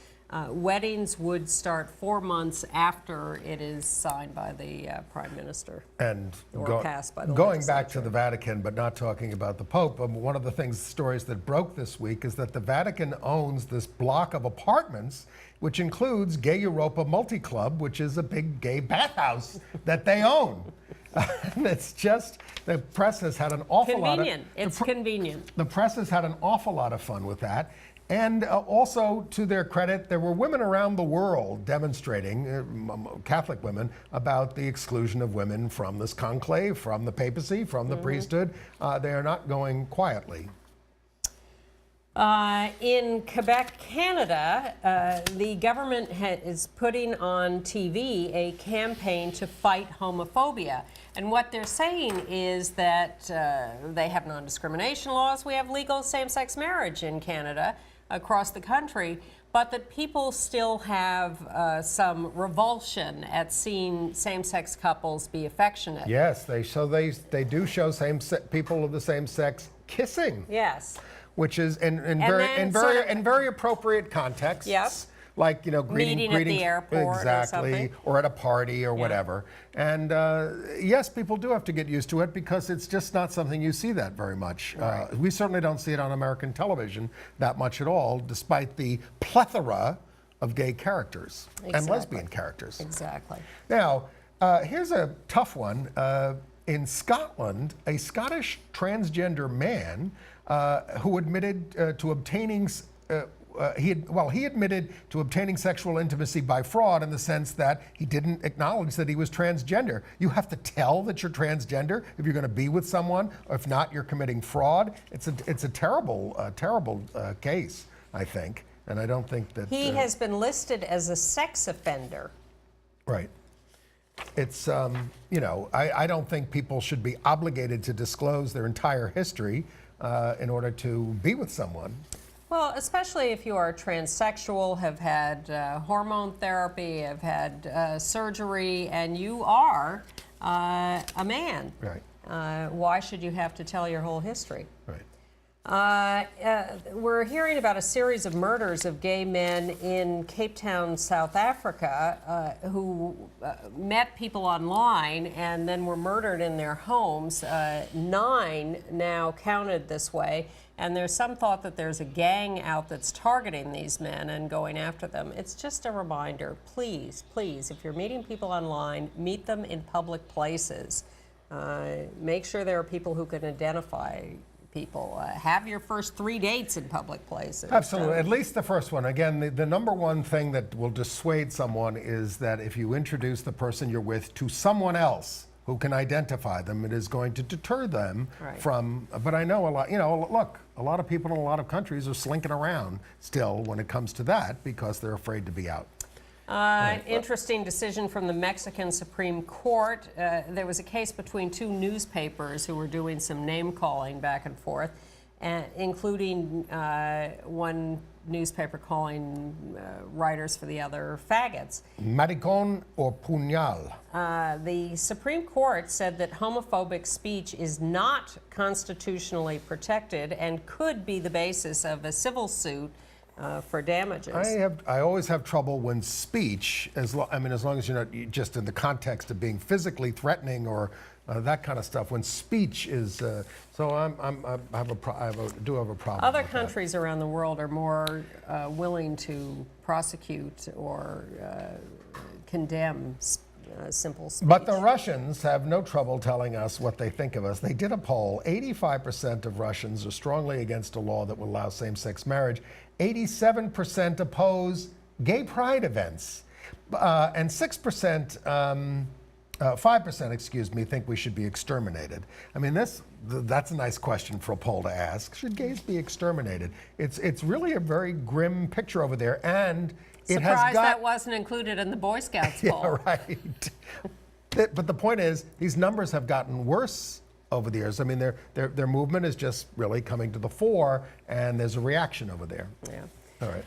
[SPEAKER 3] Weddings would start 4 months after it is signed by the Prime Minister.
[SPEAKER 2] And
[SPEAKER 3] passed by the
[SPEAKER 2] going back to the Vatican, but not talking about the Pope, one of the stories that broke this week is that the Vatican owns this block of apartments, which includes Gay Europa Multi-Club, which is a big gay bathhouse that they own. And it's just, the press has had an awful lot of...
[SPEAKER 3] It's convenient.
[SPEAKER 2] The press has had an awful lot of fun with that. And also, to their credit, there were women around the world demonstrating, Catholic women, about the exclusion of women from this conclave, from the papacy, from the priesthood. They are not going quietly.
[SPEAKER 3] In Quebec, Canada, the government is putting on TV a campaign to fight homophobia. And what they're saying is that they have non-discrimination laws. We have legal same-sex marriage in Canada across the country, but that people still have some revulsion at seeing same-sex couples be affectionate.
[SPEAKER 2] Yes, they do show people of the same sex kissing.
[SPEAKER 3] Yes.
[SPEAKER 2] Which is in very appropriate contexts.
[SPEAKER 3] Yep.
[SPEAKER 2] Like, you know, greetings
[SPEAKER 3] at the airport
[SPEAKER 2] exactly, or at a party or whatever. And yes, people do have to get used to it because it's just not something you see that very much. Right. We certainly don't see it on American television that much at all, despite the plethora of gay characters and lesbian characters.
[SPEAKER 3] Exactly.
[SPEAKER 2] Now, here's a tough one. In Scotland, a Scottish transgender man who admitted to obtaining he admitted to obtaining sexual intimacy by fraud in the sense that he didn't acknowledge that he was transgender. You have to tell that you're transgender if you're going to be with someone, or if not, you're committing fraud. It's a terrible case I think. And I don't think that...
[SPEAKER 3] He has been listed as a sex offender.
[SPEAKER 2] Right. It's, you know, I don't think people should be obligated to disclose their entire history in order to be with someone.
[SPEAKER 3] Well, especially if you are transsexual, have had hormone therapy, have had surgery, and you are a man.
[SPEAKER 2] Right.
[SPEAKER 3] Why should you have to tell your whole history?
[SPEAKER 2] Right.
[SPEAKER 3] We're hearing about a series of murders of gay men in Cape Town, South Africa, who met people online and then were murdered in their homes. 9 now counted this way. And there's some thought that there's a gang out that's targeting these men and going after them. It's just a reminder, please, please, if you're meeting people online, meet them in public places. Make sure there are people who can identify people. Have your first 3 dates in public places.
[SPEAKER 2] Absolutely, at least the first one. Again, the number one thing that will dissuade someone is that if you introduce the person you're with to someone else who can identify them, it is going to deter them from, but I know a lot, you know, look, a lot of people in a lot of countries are slinking around still when it comes to that because they're afraid to be out.
[SPEAKER 3] Interesting decision from the Mexican Supreme Court. There was a case between 2 newspapers who were doing some name calling back and forth, including one newspaper calling writers for the other faggots.
[SPEAKER 2] Maricón or puñal.
[SPEAKER 3] The Supreme Court said that homophobic speech is not constitutionally protected and could be the basis of a civil suit for damages.
[SPEAKER 2] I always have trouble when speech, as long as you're not just in the context of being physically threatening or that kind of stuff. When speech is, so I do have a problem.
[SPEAKER 3] Other countries around the world are more willing to prosecute or condemn simple speech.
[SPEAKER 2] But the Russians have no trouble telling us what they think of us. They did a poll. 85% of Russians are strongly against a law that will allow same-sex marriage. 87% oppose gay pride events. And 5%, excuse me, think we should be exterminated. I mean, that's a nice question for a poll to ask. Should gays be exterminated? It's really a very grim picture over there, and it has got...
[SPEAKER 3] that wasn't included in the Boy Scouts poll.
[SPEAKER 2] Yeah, right. But the point is, these numbers have gotten worse over the years. I mean, their movement is just really coming to the fore, and there's a reaction over there.
[SPEAKER 3] Yeah.
[SPEAKER 2] All right.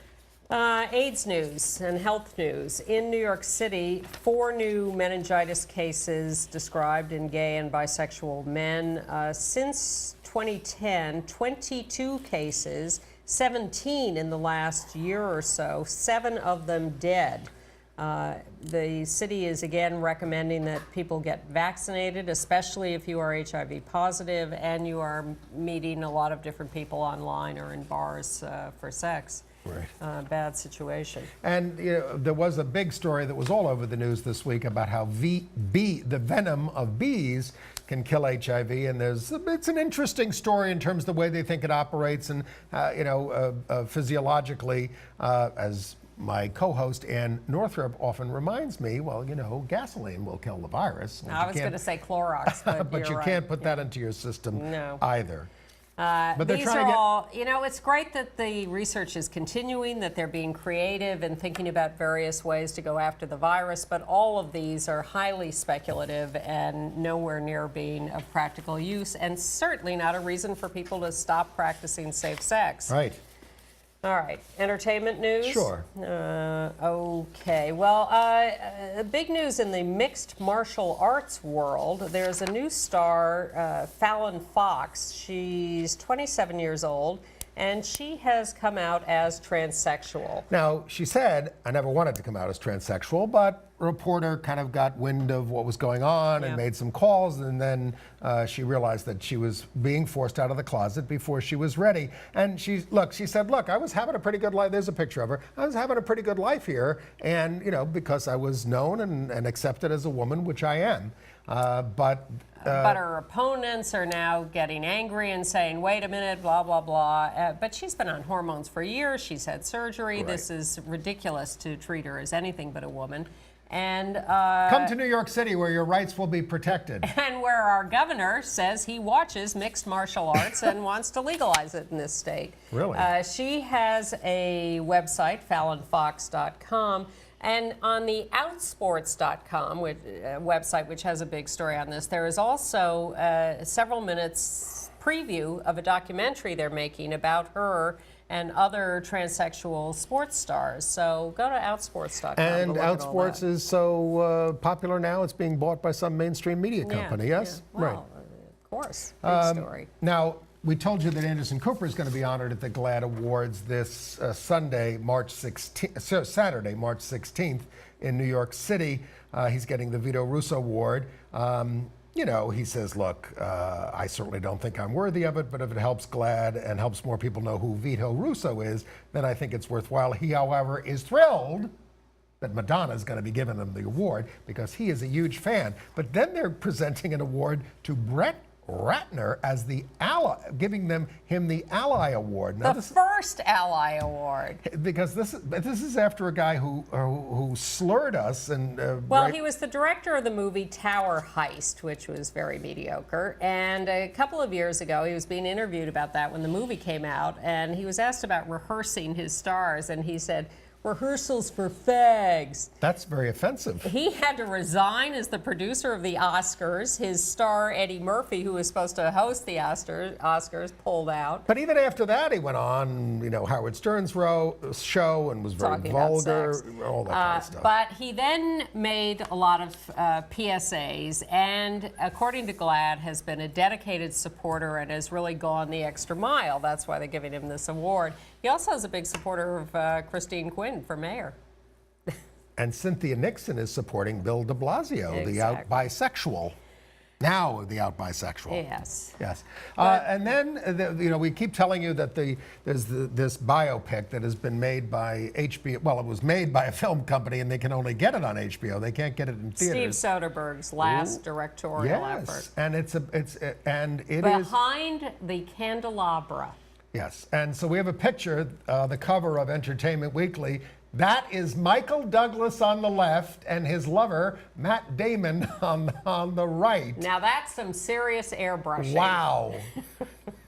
[SPEAKER 3] AIDS news and health news. In New York City, 4 new meningitis cases described in gay and bisexual men. Since 2010, 22 cases, 17 in the last year or so, 7 of them dead. The city is again recommending that people get vaccinated, especially if you are HIV positive and you are meeting a lot of different people online or in bars for sex.
[SPEAKER 2] Right.
[SPEAKER 3] Bad situation. And
[SPEAKER 2] you know, there was a big story that was all over the news this week about how the venom of bees can kill HIV, and it's an interesting story in terms of the way they think it operates, and physiologically, as my co-host Ann Northrup often reminds me, well, you know, gasoline will kill the virus.
[SPEAKER 3] I was going to say Clorox, but
[SPEAKER 2] but you can't put that into your system either.
[SPEAKER 3] But these are all, you know, it's great that the research is continuing, that they're being creative and thinking about various ways to go after the virus, but all of these are highly speculative and nowhere near being of practical use, and certainly not a reason for people to stop practicing safe sex.
[SPEAKER 2] Right.
[SPEAKER 3] All right, entertainment news?
[SPEAKER 2] Sure.
[SPEAKER 3] Okay, well, big news in the mixed martial arts world. There's a new star, Fallon Fox. She's 27 years old, and she has come out as transsexual.
[SPEAKER 2] Now, she said, I never wanted to come out as transsexual, but a reporter kind of got wind of what was going on and made some calls, and then she realized that she was being forced out of the closet before she was ready. And she said, look, I was having a pretty good life. There's a picture of her. I was having a pretty good life here, and, you know, because I was known and accepted as a woman, which I am. But
[SPEAKER 3] her opponents are now getting angry and saying, wait a minute, blah, blah, blah. But she's been on hormones for years. She's had surgery. Right. This is ridiculous to treat her as anything but a woman. And
[SPEAKER 2] come to New York City where your rights will be protected.
[SPEAKER 3] And where our governor says he watches mixed martial arts and wants to legalize it in this state.
[SPEAKER 2] Really?
[SPEAKER 3] She has a website, FallonFox.com, and on the Outsports.com website, which has a big story on this, there is also several minutes preview of a documentary they're making about her and other transsexual sports stars. So go to Outsports.com.
[SPEAKER 2] And Outsports is so popular now, it's being bought by some mainstream media company, yes?
[SPEAKER 3] Yeah. Well,
[SPEAKER 2] right.
[SPEAKER 3] Of course, big story.
[SPEAKER 2] Now, we told you that Anderson Cooper is going to be honored at the GLAAD Awards this Saturday, March 16th in New York City. He's getting the Vito Russo Award. You know, he says, look, I certainly don't think I'm worthy of it, but if it helps GLAAD and helps more people know who Vito Russo is, then I think it's worthwhile. He, however, is thrilled that Madonna is going to be giving him the award because he is a huge fan. But then they're presenting an award to Brett Ratner as the ally, giving him the Ally Award. Now,
[SPEAKER 3] the first Ally Award.
[SPEAKER 2] Because this is after a guy who slurred us and.
[SPEAKER 3] Well, he was the director of the movie Tower Heist, which was very mediocre. And a couple of years ago, he was being interviewed about that when the movie came out, and he was asked about rehearsing his stars, and he said, "Rehearsals for fags."
[SPEAKER 2] That's very offensive.
[SPEAKER 3] He had to resign as the producer of the Oscars. His star, Eddie Murphy, who was supposed to host the Oscars, pulled out.
[SPEAKER 2] But even after that, he went on, you know, Howard Stern's show and was very vulgar, all that kind of stuff.
[SPEAKER 3] But he then made a lot of PSAs, and according to GLAAD, has been a dedicated supporter and has really gone the extra mile. That's why they're giving him this award. He also is a big supporter of Christine Quinn for mayor.
[SPEAKER 2] And Cynthia Nixon is supporting Bill de Blasio, the out bisexual. Now the out bisexual.
[SPEAKER 3] Yes.
[SPEAKER 2] Yes. And then, you know, we keep telling you that there's this biopic that has been made by HBO. Well, it was made by a film company, and they can only get it on HBO. They can't get it in theaters.
[SPEAKER 3] Steve Soderbergh's last directorial effort.
[SPEAKER 2] Yes, and it is
[SPEAKER 3] Behind the Candelabra.
[SPEAKER 2] Yes, and so we have a picture, the cover of Entertainment Weekly. That is Michael Douglas on the left and his lover, Matt Damon, on the right.
[SPEAKER 3] Now that's some serious airbrushing.
[SPEAKER 2] Wow.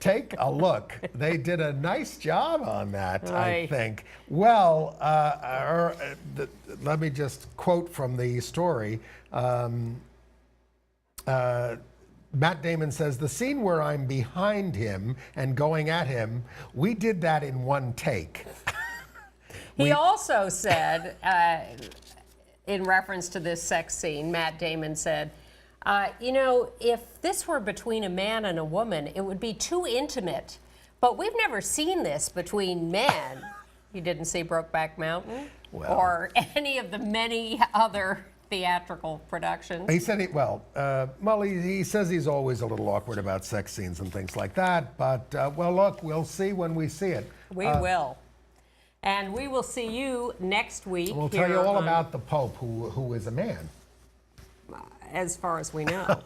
[SPEAKER 2] Take a look. They did a nice job on that, I think. Well, let me just quote from the story. Matt Damon says, the scene where I'm behind him and going at him, we did that in one take.
[SPEAKER 3] He also said, in reference to this sex scene, Matt Damon said, you know, if this were between a man and a woman, it would be too intimate. But we've never seen this between men. You didn't see Brokeback Mountain?
[SPEAKER 2] Well,
[SPEAKER 3] or any of the many other theatrical productions?
[SPEAKER 2] He said, he says he's always a little awkward about sex scenes and things like that. But, well, look, we'll see when we see it.
[SPEAKER 3] We will. And we will see you next week.
[SPEAKER 2] We'll tell you all about the Pope, who is a man.
[SPEAKER 3] As far as we know.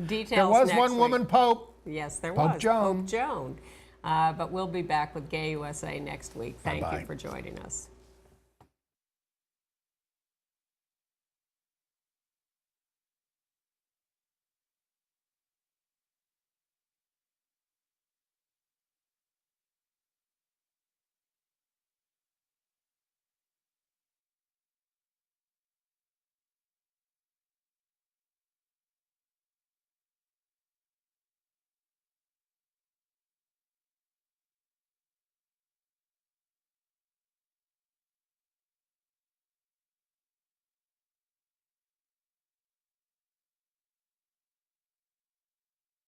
[SPEAKER 3] Details
[SPEAKER 2] there was
[SPEAKER 3] next
[SPEAKER 2] one
[SPEAKER 3] week.
[SPEAKER 2] woman Pope.
[SPEAKER 3] Yes, there
[SPEAKER 2] Pope
[SPEAKER 3] was.
[SPEAKER 2] Joan.
[SPEAKER 3] Pope Joan. But we'll be back with Gay USA next week. Thank you for joining us.